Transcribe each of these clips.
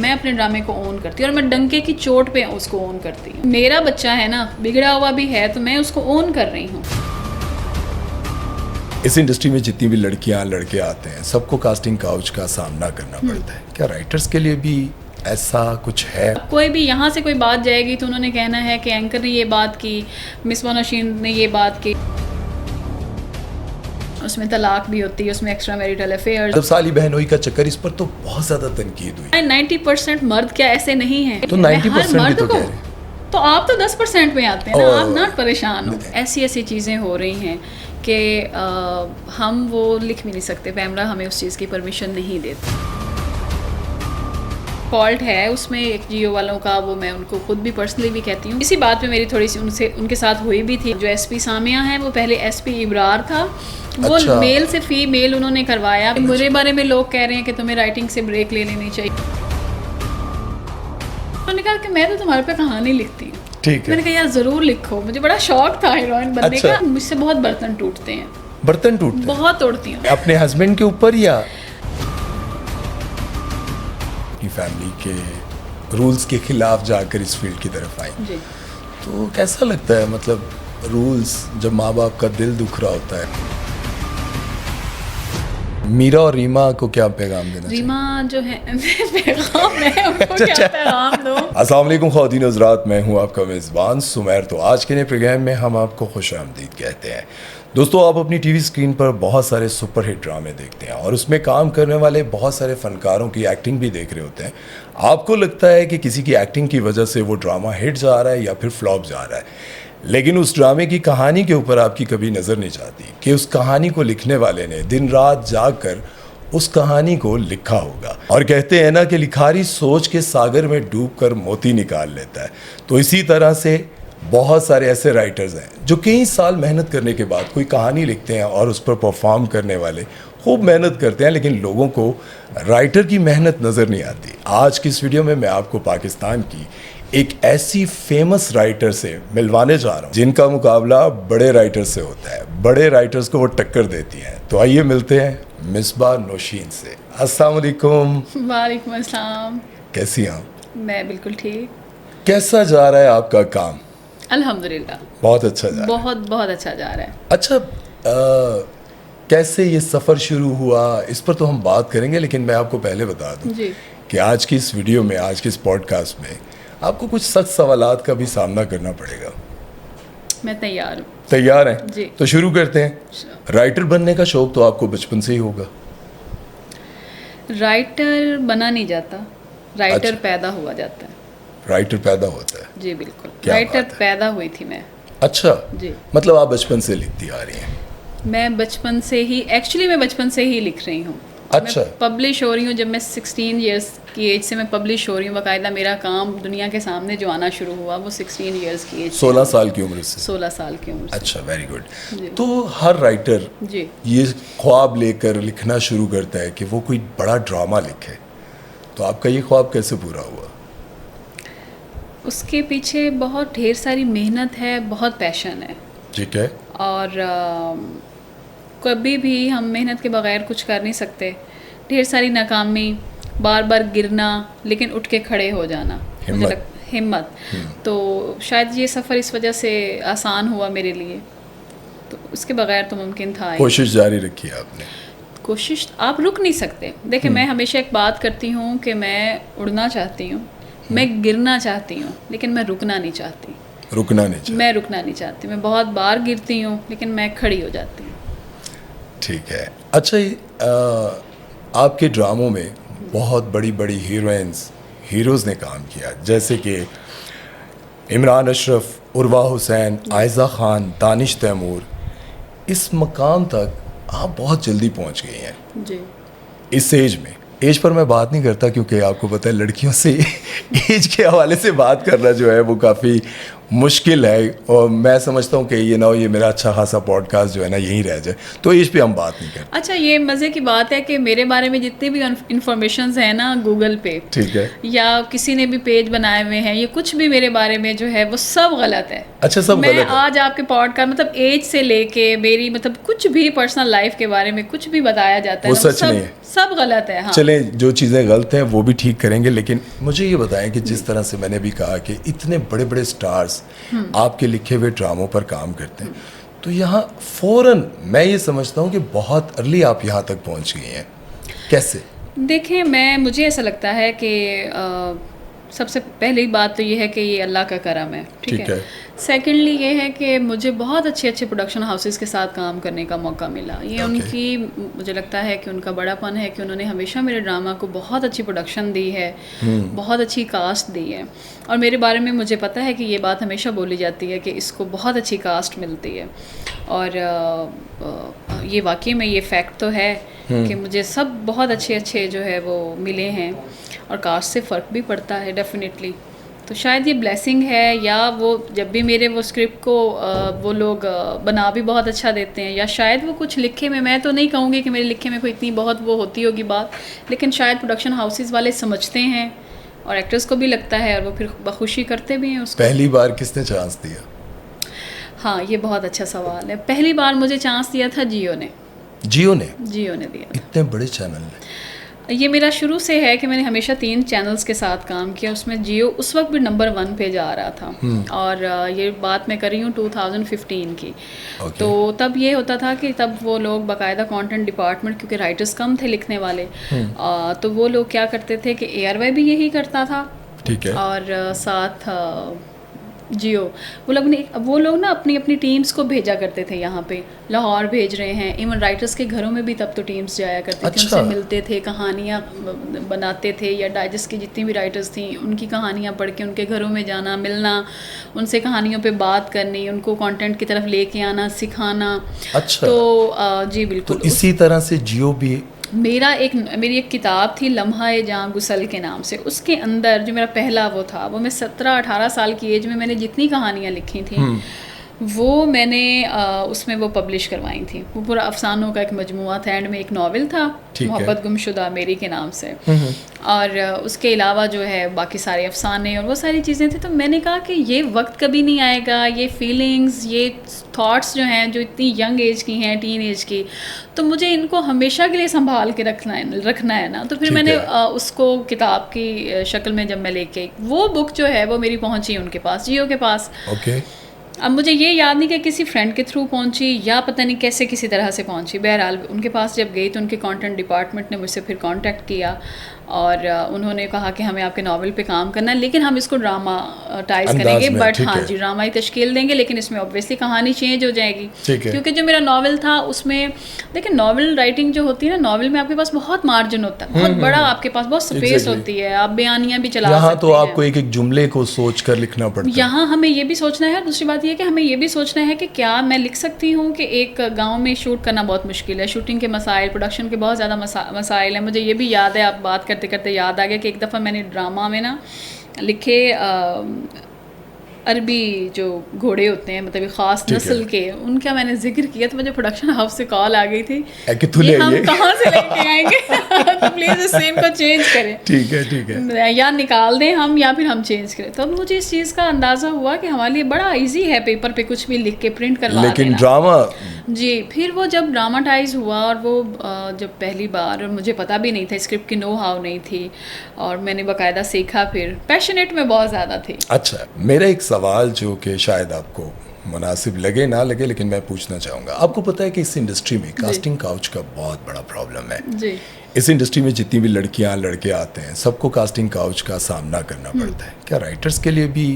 मैं अपने ड्रामे को ओन करती हूँ और मैं डंके की चोट पे उसको ओन करती हूँ। मेरा बच्चा है ना, बिगड़ा हुआ भी है तो मैं उसको ओन कर रही हूँ। इस इंडस्ट्री में जितनी भी लड़कियां लड़के आते हैं सबको कास्टिंग काउच का सामना करना पड़ता है। क्या राइटर्स के लिए भी ऐसा कुछ है? कोई भी यहाँ से कोई बात जाएगी तो उन्होंने कहना है कि एंकर ने ये बात की, मिसबा नशीन ने ये बात की। उसमें तलाक भी होती है, उसमें एक्स्ट्रा मैरिटल अफेयर्स। जब साली बहनोई का चक्कर, इस पर तो बहुत ज्यादा तनकीद हुई। 90% मर्द क्या ऐसे नहीं है? तो 90% भी तो कह रहे हैं। तो आप तो 10% में आते हैं ना, आप ना परेशान हो। ऐसी ऐसी चीज़ें हो रही हैं कि हम वो लिख भी नहीं सकते। पैमरा हमें उस चीज़ की परमिशन नहीं देती। फॉल्ट है उसमें एक जियो वालों का, वो मैं उनको खुद भी पर्सनली भी कहती हूँ। इसी बात पे मेरी थोड़ी सी उनके साथ हुई भी थी। जो एसपी सामिया है वो पहले एसपी इब्रार था, वो अच्छा। मेल से फीमेल उन्होंने करवाया। मेरे बारे में लोग कह रहे हैं कि तुम्हें राइटिंग से ब्रेक ले लेनी चाहिए। उन्होंने कहा कि मैं तो तुम्हारे पे कहानी लिखती हूँ। ठीक है। मैंने कहा यार ज़रूर लिखो। मुझे बड़ा शौक था हीरोइन बनने अच्छा। का। मुझसे बहुत बर्तन टूटते हैं, बर्तन टूटते हैं? बहुत तोड़ती हूँ। अपने हस्बैंड के ऊपर या फैमिली के रूल्स के खिलाफ जाकर इस फील्ड की तरफ आई? जी। तो कैसा लगता है, मतलब रूल्स जब माँ बाप का दिल दुख रहा होता है? मीरा और रीमा को क्या पैगाम देना चाहिए? रीमा जो है पैगाम है, उनको क्या पैगाम दूं? अस्सलाम वालेकुम ख़वातीन और हज़रात, मैं हूँ आपका मेज़बान सुमैर। तो आज के नए प्रोग्राम में हम आपको खुशामदीद कहते हैं। दोस्तों, आप अपनी टीवी स्क्रीन पर बहुत सारे सुपरहिट ड्रामे देखते हैं और उसमें काम करने वाले बहुत सारे फनकारों की एक्टिंग भी देख रहे होते हैं। आपको लगता है कि किसी की एक्टिंग की वजह से वो ड्रामा हिट जा रहा है या फिर फ्लॉप जा रहा है, लेकिन उस ड्रामे की कहानी के ऊपर आपकी कभी नज़र नहीं जाती कि उस कहानी को लिखने वाले ने दिन रात जाकर उस कहानी को लिखा होगा। और कहते हैं ना कि लिखारी सोच के सागर में डूबकर मोती निकाल लेता है। तो इसी तरह से बहुत सारे ऐसे राइटर्स हैं जो कई साल मेहनत करने के बाद कोई कहानी लिखते हैं और उस पर परफॉर्म करने वाले खूब मेहनत करते हैं, लेकिन लोगों को राइटर की मेहनत नज़र नहीं आती। आज की इस वीडियो में मैं आपको पाकिस्तान की एक ऐसी फेमस राइटर से मिलवाने जा रहा हूँ जिनका मुकाबला बड़े राइटर से होता है। बड़े राइटर्स को वो टक्कर देती हैं। तो आइए मिलते हैं मिसबा नौशीन से। अस्सलाम वालेकुम। वालेकुम अस्सलाम। कैसी हैं आप? मैं बिल्कुल ठीक। कैसा जा रहा है आपका काम? अल्हम्दुलिल्लाह बहुत अच्छा जा रहा है। बहुत बहुत अच्छा जा रहा है। अच्छा, कैसे ये सफ़र शुरू हुआ इस पर तो हम बात करेंगे, लेकिन मैं आपको पहले बता दूं जी। कि आज की इस वीडियो में, आज के इस पॉडकास्ट में आपको कुछ सख्त सवालात का भी सामना करना पड़ेगा। मैं तैयार हूँ। तैयार हैं? जी। तो शुरू करते हैं। राइटर बनने का शौक तो आपको बचपन से ही होगा। राइटर बना नहीं जाता, राइटर अच्छा। पैदा हुआ जाता है। राइटर पैदा होता है? जी बिल्कुल। क्या राइटर बात है। पैदा हुई थी मैं। अच्छा। जी। मतलब आप बचपन से लिखती आ रही हैं? मैं बचपन से ही, एक्चुअली मैं बचपन से ही लिख रही हूँ। अच्छा। मैं पब्लिश हो रही हूँ जब मैं 16 इयर्स की एज से मैं पब्लिश हो रही हूँ। बाकायदा मेरा काम दुनिया के सामने जो आना शुरू हुआ वो 16 इयर्स की एज। 16 साल की उम्र से? 16 साल की उम्र से। अच्छा, वेरी गुड। जी। तो हर राइटर जी। ये ख्वाब लेकर लिखना शुरू करता है कि वो कोई बड़ा ड्रामा लिखे। तो आपका ये ख्वाब कैसे पूरा हुआ? उसके पीछे बहुत ढेर सारी मेहनत है, बहुत पैशन है। ठीक है। और कभी भी हम मेहनत के बगैर कुछ कर नहीं सकते। ढेर सारी नाकामी, बार बार गिरना, लेकिन उठ के खड़े हो जाना, हिम्मत। तो शायद ये सफ़र इस वजह से आसान हुआ मेरे लिए। तो उसके बगैर तो मुमकिन था ही। कोशिश जारी रखी आपने? कोशिश, आप रुक नहीं सकते। देखिए, मैं हमेशा एक बात करती हूँ कि मैं उड़ना चाहती हूँ, मैं गिरना चाहती हूँ, लेकिन मैं रुकना नहीं चाहती। रुकना नहीं चाहिए? मैं रुकना नहीं चाहती। मैं बहुत बार गिरती हूँ, लेकिन मैं खड़ी हो जाती हूँ। ठीक है। अच्छा, आपके ड्रामों में बहुत बड़ी बड़ी हीरोइंस, हीरोज़ ने काम किया, जैसे कि इमरान अशरफ, उर्वा हुसैन, आयज़ा खान, दानिश तैमूर। इस मकाम तक आप बहुत जल्दी पहुंच गई हैं जी। इस एज में। एज पर मैं बात नहीं करता क्योंकि आपको पता है लड़कियों से एज के हवाले से बात करना जो है वो काफ़ी मुश्किल है, और मैं समझता हूँ कि ये मेरा अच्छा खासा पॉडकास्ट जो है ना यहीं रह जाए, तो इस पे हम बात नहीं करते। अच्छा, ये मज़े की बात है कि मेरे बारे में जितनी भी इंफॉर्मेशन है ना गूगल पे, ठीक है, या किसी ने भी पेज बनाए हुए हैं, ये कुछ भी मेरे बारे में जो है वो सब गलत है। अच्छा, सब मैं गलत है। आज आपके पॉडकास्ट मतलब एज से लेके मेरी मतलब कुछ भी पर्सनल लाइफ के बारे में कुछ भी बताया जाता है वो ना, सच नहीं है, सब गलत है। हाँ, चलें, जो चीज़ें गलत हैं वो भी ठीक करेंगे, लेकिन मुझे ये बताएं कि जिस तरह से मैंने भी कहा कि इतने बड़े बड़े स्टार्स आपके लिखे हुए ड्रामों पर काम करते हैं, तो यहाँ फ़ौरन मैं ये समझता हूँ कि बहुत अर्ली आप यहाँ तक पहुँच गई हैं, कैसे? देखें, मुझे ऐसा लगता है कि सबसे पहली बात तो ये है कि ये अल्लाह का करम है, ठीक है। सेकेंडली ये है कि मुझे बहुत अच्छे अच्छे प्रोडक्शन हाउसेस के साथ काम करने का मौका मिला। ये उनकी, मुझे लगता है कि उनका बड़ापन है कि उन्होंने हमेशा मेरे ड्रामा को बहुत अच्छी प्रोडक्शन दी है, बहुत अच्छी कास्ट दी है। और मेरे बारे में मुझे पता है कि ये बात हमेशा बोली जाती है कि इसको बहुत अच्छी कास्ट मिलती है, और ये वाकई में ये फैक्ट तो है कि मुझे सब बहुत अच्छे अच्छे जो है वो मिले हैं, और कास्ट से फ़र्क भी पड़ता है डेफिनेटली। तो शायद ये ब्लेसिंग है, या वो जब भी मेरे वो स्क्रिप्ट को वो लोग बना भी बहुत अच्छा देते हैं, या शायद वो कुछ लिखे में, मैं तो नहीं कहूँगी कि मेरे लिखे में कोई इतनी बहुत वो होती होगी बात, लेकिन शायद प्रोडक्शन हाउसेस वाले समझते हैं और एक्टर्स को भी लगता है, और वो फिर बखुशी करते भी हैं उसको। पहली बार किसने चांस दिया? हाँ, ये बहुत अच्छा सवाल है। पहली बार मुझे चांस दिया था जियो ने। जियो ने दिया। इतने बड़े चैनल ने? ये मेरा शुरू से है कि मैंने हमेशा 3 चैनल्स के साथ काम किया, उसमें जियो उस वक्त भी नंबर 1 पे जा रहा था। और ये बात मैं कर रही हूँ 2015 की। तो तब ये होता था कि तब वो लोग बाकायदा कंटेंट डिपार्टमेंट, क्योंकि राइटर्स कम थे लिखने वाले, तो वो लोग क्या करते थे कि ARY भी यही करता था, ठीक है, और साथ जियो, वो लोग ना अपनी अपनी टीम्स को भेजा करते थे यहाँ पे, लाहौर भेज रहे हैं। इवन राइटर्स के घरों में भी तब तो टीम्स जाया करती थी, उनसे मिलते थे, कहानियाँ बनाते थे, या डाइजेस्ट की जितनी भी राइटर्स थी उनकी कहानियाँ पढ़ के उनके घरों में जाना, मिलना, उनसे कहानियों पे बात करनी, उनको कंटेंट की तरफ लेके आना, सिखाना। अच्छा, तो जी बिल्कुल। तो इसी तरह से जियो भी मेरी एक किताब थी लम्हा जहाँ गुसल के नाम से, उसके अंदर जो मेरा पहला वो था, वो मैं 17-18 साल की एज में मैंने जितनी कहानियाँ लिखी थी वो मैंने उसमें वो पब्लिश करवाई थी। वो पूरा अफसानों का एक मजमुआ था, एंड में एक नावल था मोहब्बत गुमशुदा मेरी के नाम से, और उसके अलावा जो है बाकी सारे अफसाने और वो सारी चीज़ें थी। तो मैंने कहा कि ये वक्त कभी नहीं आएगा, ये फीलिंग्स, ये थॉट्स जो हैं, जो इतनी यंग एज की हैं, टीन एज की, तो मुझे इनको हमेशा के लिए संभाल के रखना है ना। तो फिर मैंने उसको किताब की शक्ल में जब मैं लेके, वो बुक जो है वो मेरी पहुंची उनके पास, जियो के पास। अब मुझे ये याद नहीं कि किसी फ्रेंड के थ्रू पहुंची या पता नहीं कैसे किसी तरह से पहुंची। बहरहाल उनके पास जब गई तो उनके कंटेंट डिपार्टमेंट ने मुझसे फिर कांटेक्ट किया, और उन्होंने कहा कि हमें आपके नावल पे काम करना है, लेकिन हम इसको ड्रामाटाइज करेंगे, बट हाँ जी, ड्रामाई तश्कील देंगे, लेकिन इसमें ऑब्वियसली कहानी चेंज हो जाएगी। क्योंकि जो मेरा नावल था उसमें, देखिए नावल राइटिंग जो होती है ना, नावल में आपके पास बहुत मार्जिन होता है, बहुत बड़ा आपके पास बहुत स्पेस होती है, आप बयानियाँ भी चला सकते हैं। तो आपको एक एक जुमले को सोच कर लिखना पड़ता है। यहाँ हमें ये भी सोचना है, दूसरी बात ये है कि हमें ये भी सोचना है कि क्या मैं लिख सकती हूँ कि एक गाँव में शूट करना बहुत मुश्किल है, शूटिंग के मसाइल, प्रोडक्शन के बहुत ज़्यादा मसाइल हैं। मुझे ये भी याद है, आप बात करते करते याद आ गया कि एक दफ़ा मैंने ड्रामा में ना लिखे अरबी जो घोड़े होते हैं, मतलब ख़ास नस्ल के, उनका मैंने जिक्र किया, तो मुझे प्रोडक्शन हाउस से कॉल आ गई थी कि हम कहाँ से लेके आएंगे तो प्लीज़ इस सीन को चेंज करें, ठीक है, या निकाल दें हम, या फिर हम चेंज करें। तो मुझे इस चीज़ का अंदाज़ा हुआ कि हमारे लिए बड़ा इजी है पेपर पे कुछ भी लिख के प्रिंट करवा देना, लेकिन ड्रामा जी। फिर वो जब ड्रामाटाइज हुआ, और वो जब पहली बार, और मुझे पता भी नहीं था, स्क्रिप्ट की नो हाउ नहीं थी, और मैंने बाकायदा सीखा, फिर पैशनेट में बहुत ज़्यादा थी। अच्छा, मेरा एक सवाल जो कि शायद आपको मुनासिब लगे ना लगे, लेकिन मैं पूछना चाहूँगा, आपको पता है कि इस इंडस्ट्री में कास्टिंग काउच का बहुत बड़ा प्रॉब्लम है जी। इस इंडस्ट्री में जितनी भी लड़कियाँ लड़के आते हैं, सबको कास्टिंग काउच का सामना करना पड़ता है। क्या राइटर्स के लिए भी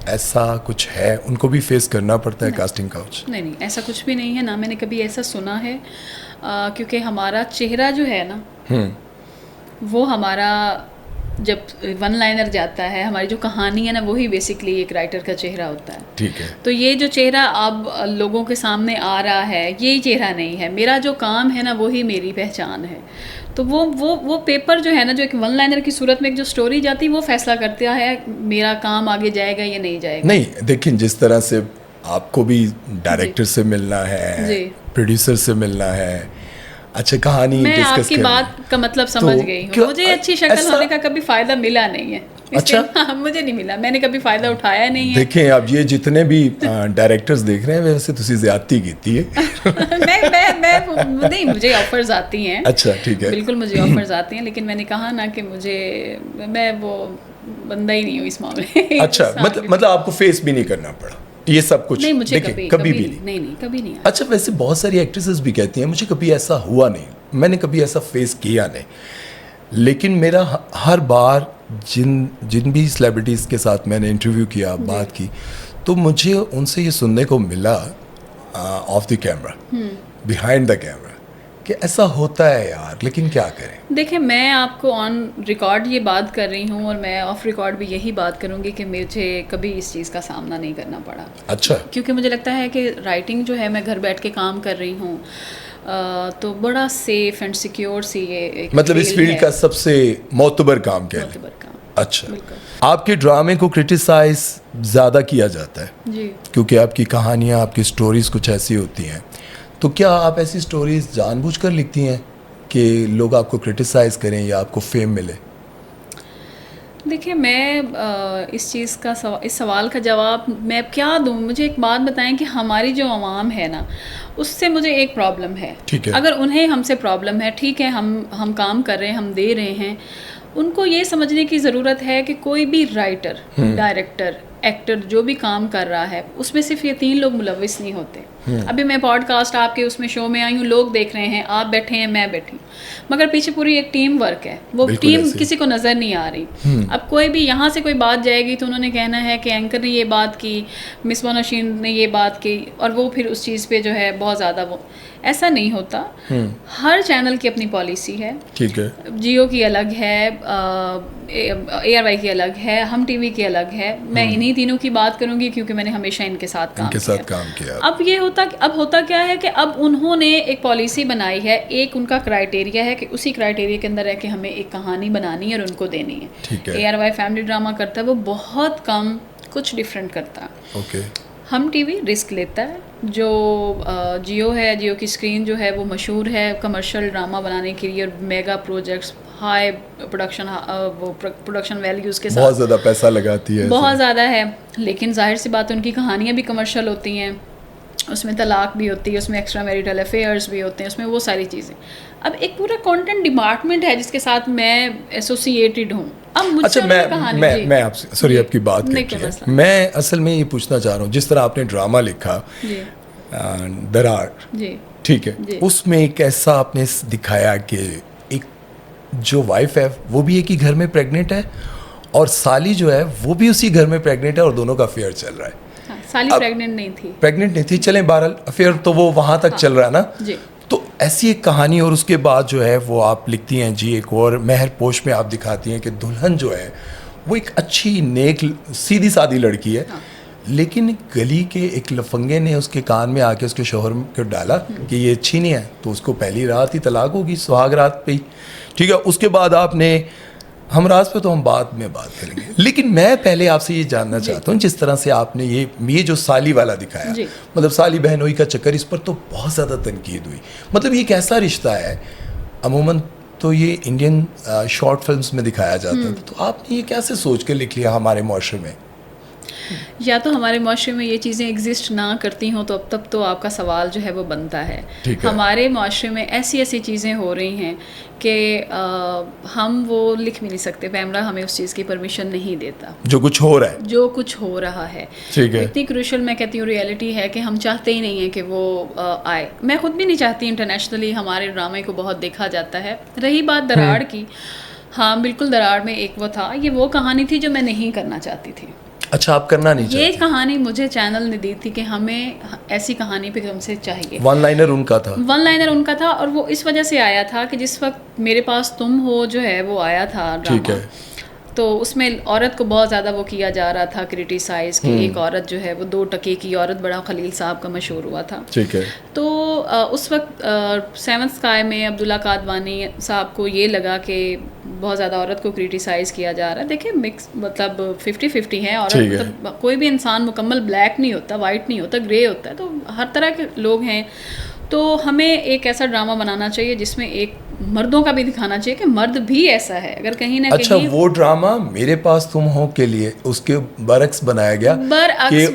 ऐसा कुछ है, उनको भी फेस करना पड़ता है कास्टिंग काउच? नहीं, ऐसा कुछ भी नहीं है, ना मैंने कभी ऐसा सुना है, क्योंकि हमारा चेहरा जो है ना, वो हमारा जब वन लाइनर जाता है, हमारी जो कहानी है ना, वही बेसिकली एक राइटर का चेहरा होता है, ठीक है। तो ये जो चेहरा अब लोगों के सामने आ रहा है, ये चेहरा नहीं है। मेरा जो काम है ना, वही मेरी पहचान है। तो वो पेपर जो है ना, जो एक वन लाइनर की सूरत में एक जो स्टोरी जाती है, वो फैसला करता है मेरा काम आगे जाएगा या नहीं जाएगा। नहीं देखिए, जिस तरह से आपको भी डायरेक्टर से मिलना है, प्रोड्यूसर से मिलना है, अच्छा कहानी मैं डिस्कस आपकी बात का मतलब समझ गई हूँ। मुझे अच्छी शक्ल होने का कभी फायदा मिला नहीं है। अच्छा हाँ, मुझे नहीं मिला, मैंने कभी फायदा उठाया नहीं है। देखें अब ये जितने भी डायरेक्टर्स देख रहे हैं वैसे तुसी ज्यादती कीती है। मैं नहीं, मुझे ऑफर्स आती हैं। अच्छा ठीक है, बिल्कुल मुझे ऑफर्स आती हैं, लेकिन मैंने कहा ना कि मैं वो बंदा ही नहीं हूँ इस मामले। अच्छा मतलब आपको फेस भी नहीं करना पड़ा ये सब कुछ? नहीं, मुझे कभी भी नहीं कभी नहीं। अच्छा वैसे बहुत सारी एक्ट्रेसेस भी कहती हैं मुझे कभी ऐसा हुआ नहीं, मैंने कभी ऐसा फेस किया नहीं, लेकिन मेरा हर बार जिन भी सेलिब्रिटीज़ के साथ मैंने इंटरव्यू किया, बात की, तो मुझे उनसे ये सुनने को मिला of the camera, behind the camera, कि ऐसा होता है यार, लेकिन क्या करें। देखिए, मैं आपको ऑन रिकॉर्ड ये बात कर रही हूँ और मैं ऑफ रिकॉर्ड भी यही बात करूँगी कि मुझे कभी इस चीज़ का सामना नहीं करना पड़ा। अच्छा। क्योंकि मुझे लगता है कि राइटिंग जो है, मैं घर बैठ के काम कर रही हूँ, तो बड़ा सेफ एंड सिक्योर सी ये मतलब इस फील्ड का सबसे मोतबर काम क्या है? अच्छा, आपके ड्रामे को क्रिटिसाइज ज़्यादा किया जाता है जी, क्योंकि आपकी कहानियाँ, आपकी स्टोरीज़ कुछ ऐसी होती हैं, तो क्या आप ऐसी स्टोरीज़ जानबूझकर लिखती हैं कि लोग आपको क्रिटिसाइज करें या आपको फेम मिले? देखिए, मैं इस चीज़ का इस सवाल का जवाब मैं क्या दूं। मुझे एक बात बताएं कि हमारी जो आवाम है ना, उससे मुझे एक प्रॉब्लम है। ठीक है। अगर उन्हें हमसे प्रॉब्लम है, ठीक है, हम काम कर रहे हैं, हम दे रहे हैं, उनको ये समझने की ज़रूरत है कि कोई भी राइटर, डायरेक्टर, एक्टर जो भी काम कर रहा है, उसमें सिर्फ ये 3 लोग मुलविस नहीं होते। अभी मैं पॉडकास्ट आपके उसमें शो में आई हूँ, लोग देख रहे हैं, आप बैठे हैं, मैं बैठी हूँ, मगर पीछे पूरी एक टीम वर्क है। वो टीम किसी को नज़र नहीं आ रही। अब कोई भी यहाँ से कोई बात जाएगी तो उन्होंने कहना है कि एंकर ने ये बात की, मिस मोनोशीन ने ये बात की, और वो फिर उस चीज़ पे जो है बहुत ज़्यादा वो, ऐसा नहीं होता। हर चैनल की अपनी पॉलिसी है। ठीक है। जियो की अलग है, ARY की अलग है, हम टीवी की अलग है। मैं इन्हीं तीनों की बात करूंगी क्योंकि मैंने हमेशा इनके साथ काम किया। अब होता क्या है कि अब उन्होंने एक पॉलिसी बनाई है, एक उनका क्राइटेरिया है कि उसी क्राइटेरिया के अंदर है कि हमें एक कहानी बनानी है और उनको देनी है। ठीक है। ARY फैमिली ड्रामा करता है, वो बहुत कम कुछ डिफरेंट करता है। ओके। हम टीवी रिस्क लेता है। जो जियो है, जियो की स्क्रीन जो है वो मशहूर है कमर्शियल ड्रामा बनाने के लिए, और mega projects, high production values के साथ बहुत ज़्यादा पैसा लगाती है, बहुत ज़्यादा है। लेकिन जाहिर सी बात है, उनकी कहानियाँ भी कमर्शियल होती हैं, उसमें तलाक भी होती है, उसमें एक्स्ट्रा मैरिटल अफेयर्स भी होते हैं, उसमें वो सारी चीज़ें। अब एक पूरा कंटेंट डिपार्टमेंट है जिसके साथ मैं एसोसिएटेड हूँ। अब मुझसे मैं आपसे सॉरी आपकी बात करके मैं असल में ये पूछना चाह रहा हूँ, जिस तरह आपने ड्रामा लिखा दरार, ठीक है, उसमें एक ऐसा आपने दिखाया कि एक जो वाइफ है वो भी एक ही घर में प्रेग्नेंट है और साली जो है वो भी उसी घर में प्रेग्नेंट है और दोनों का अफेयर चल रहा है। साली प्रेग्नेंट नहीं थी, चलें बहरहाल अफेयर तो वो वहाँ तक चल रहा है ना जी। तो ऐसी एक कहानी, और उसके बाद जो है वो आप लिखती हैं जी, एक और मेहर पोश में आप दिखाती हैं कि दुल्हन जो है वो एक अच्छी नेक सीधी सादी लड़की है, लेकिन गली के एक लफंगे ने उसके कान में आके उसके शोहर को डाला कि ये अच्छी नहीं है, तो उसको पहली रात ही तलाक होगी, सुहाग रात पे ही, ठीक है। उसके बाद आपने हमराज पे तो हम बाद में बात करेंगे, लेकिन मैं पहले आपसे ये जानना चाहता हूँ, जिस तरह से आपने ये जो साली वाला दिखाया, मतलब साली बहनोई का चक्कर, इस पर तो बहुत ज़्यादा तनकीद हुई। मतलब ये कैसा रिश्ता है? अमूमन तो ये इंडियन शॉर्ट फिल्म्स में दिखाया जाता है, तो आपने ये कैसे सोच के लिख लिया हमारे मुआशरे में? या तो हमारे मुआशरे में ये चीज़ें एग्जिस्ट ना करती हों तो अब तब तो आपका सवाल जो है वो बनता है। हमारे मुआशरे में ऐसी चीज़ें हो रही हैं कि हम वो लिख भी नहीं सकते, पैमरा हमें उस चीज़ की परमिशन नहीं देता। जो कुछ हो रहा है ठीक है। इतनी क्रूशल मैं कहती हूँ रियलिटी है कि हम चाहते ही नहीं है कि वो आए। मैं खुद भी नहीं चाहती। इंटरनेशनली हमारे ड्रामे को बहुत देखा जाता है। रही बात दरार की, हाँ बिल्कुल, दरार में एक वो था, ये वो कहानी थी जो मैं नहीं करना चाहती थी। अच्छा, आप करना नहीं चाहती? ये कहानी मुझे चैनल ने दी थी कि हमें ऐसी कहानी पे हमसे चाहिए। वन लाइनर उनका था और वो इस वजह से आया था कि जिस वक्त मेरे पास तुम हो जो है वो आया था ड्रामा, तो उसमें औरत को बहुत ज़्यादा वो किया जा रहा था, क्रिटिसाइज़ कि एक औरत जो है वो 2 टके की औरत, बड़ा खलील साहब का मशहूर हुआ था। ठीक है। तो उस वक्त 7th स्काई में अब्दुल्ला कादवानी साहब को ये लगा कि बहुत ज़्यादा औरत को क्रिटिसाइज़ किया जा रहा है। देखिए मिक्स मतलब 50-50 है। औरत मतलब कोई भी इंसान मुकम्मल ब्लैक नहीं होता, वाइट नहीं होता, ग्रे होता है, तो हर तरह के लोग हैं। तो हमें एक ऐसा ड्रामा बनाना चाहिए जिसमें एक मर्दों का भी दिखाना चाहिए कि मर्द भी ऐसा है, अगर कहीं ना अच्छा, कहीं। वो ड्रामा मेरे पास तुम हो के लिए उसके बरक्स बनाया गया कि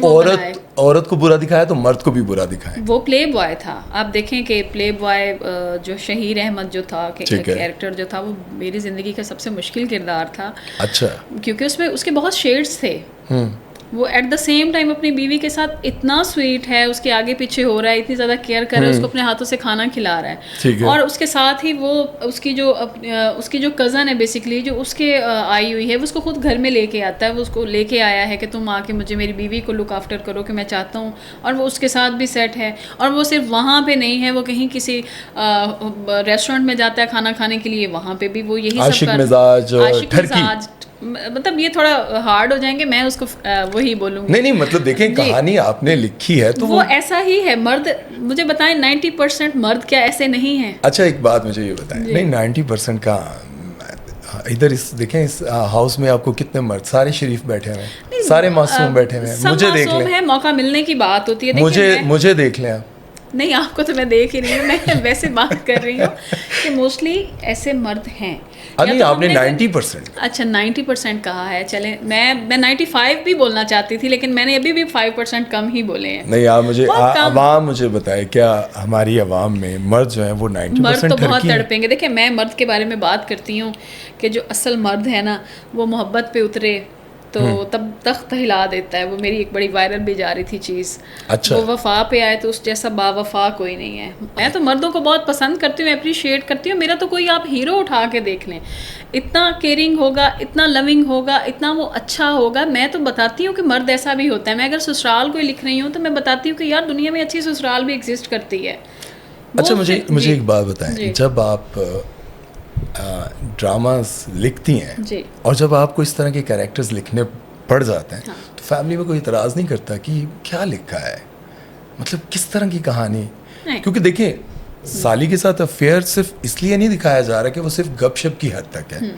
औरत को बुरा दिखाया तो मर्द को भी बुरा दिखाया। वो प्ले बॉय था। आप देखें कि प्ले बॉय जो शहीर अहमद जो था कैरेक्टर जो था, वो मेरी ज़िंदगी का सबसे मुश्किल किरदार था। अच्छा। क्योंकि उसमें उसके बहुत शेड्स थे। वो एट द सेम टाइम अपनी बीवी के साथ इतना स्वीट है, उसके आगे पीछे हो रहा है, इतनी ज़्यादा केयर कर रहा है, उसको अपने हाथों से खाना खिला रहा है। और उसके साथ ही वो उसकी जो कज़न है बेसिकली, जो उसके आई हुई है, वो उसको खुद घर में लेके आता है। वो उसको लेके आया है कि तुम आके मुझे मेरी बीवी को लुक आफ्टर करो कि मैं चाहता हूँ। और वो उसके साथ भी सेट है। और वो सिर्फ वहाँ पे नहीं है, वो कहीं किसी रेस्टोरेंट में जाता है खाना खाने के लिए, वहाँ पे भी वो यही सब आशिक मिजाज मतलब ये थोड़ा हार्ड हो जाएंगे, मैं उसको वही बोलूँगी। नहीं मतलब देखें, कहानी आपने लिखी है तो वो ऐसा ही है। मर्द, मुझे बताएं 90% मर्द क्या ऐसे नहीं है? अच्छा, एक बात मुझे ये बताएं, नहीं 90% का इधर इस देखें, इस हाउस में आपको कितने मर्द, सारे शरीफ बैठे हुए हैं, सारे मासूम बैठे हुए हैं। मुझे देख लें है, मौका मिलने की बात होती है। मुझे देख लें आप। नहीं, आपको तो मैं देख ही रही हूँ, मैं वैसे बात कर रही हूँ कि मोस्टली ऐसे मर्द हैं। नहीं, तो आपने 90%। अच्छा 90% कहा है, चले मैं 95 भी बोलना चाहती थी, लेकिन मैंने अभी भी 5% कम ही बोले हैं। नहीं, आप मुझे आवाम मुझे बताए, क्या हमारी आवाम में मर्द जो है वो 90% मर्द तो बहुत तड़पेंगे। देखिए, मैं मर्द के बारे में बात करती हूँ कि जो असल मर्द है ना, वो मोहब्बत पे उतरे तो तब तख्त हिला देता है। वो मेरी एक बड़ी वायरल भी जा रही थी चीज़। अच्छा। वो वफा पे आए तो उस जैसा बावफा कोई नहीं है। मैं तो मर्दों को बहुत पसंद करती हूँ, अप्रिशिएट करती हूँ। मेरा तो कोई आप हीरो उठा के देख लें, इतना केयरिंग होगा, इतना लविंग होगा, इतना वो अच्छा होगा। मैं तो बताती हूँ कि मर्द ऐसा भी होता है। मैं अगर ससुराल कोई लिख रही हूँ तो मैं बताती हूँ कि यार दुनिया में अच्छी ससुराल भी एग्जिस्ट करती है। अच्छा, मुझे एक बात बताएं, जब आप ड्रामास लिखती हैं जी, और जब आपको इस तरह के कैरेक्टर्स लिखने पड़ जाते हैं, तो फैमिली में कोई इतराज़ नहीं करता कि क्या लिखा है, मतलब किस तरह की कहानी? क्योंकि देखिए, साली के साथ अफेयर सिर्फ इसलिए नहीं दिखाया जा रहा कि वो सिर्फ गपशप की हद तक है।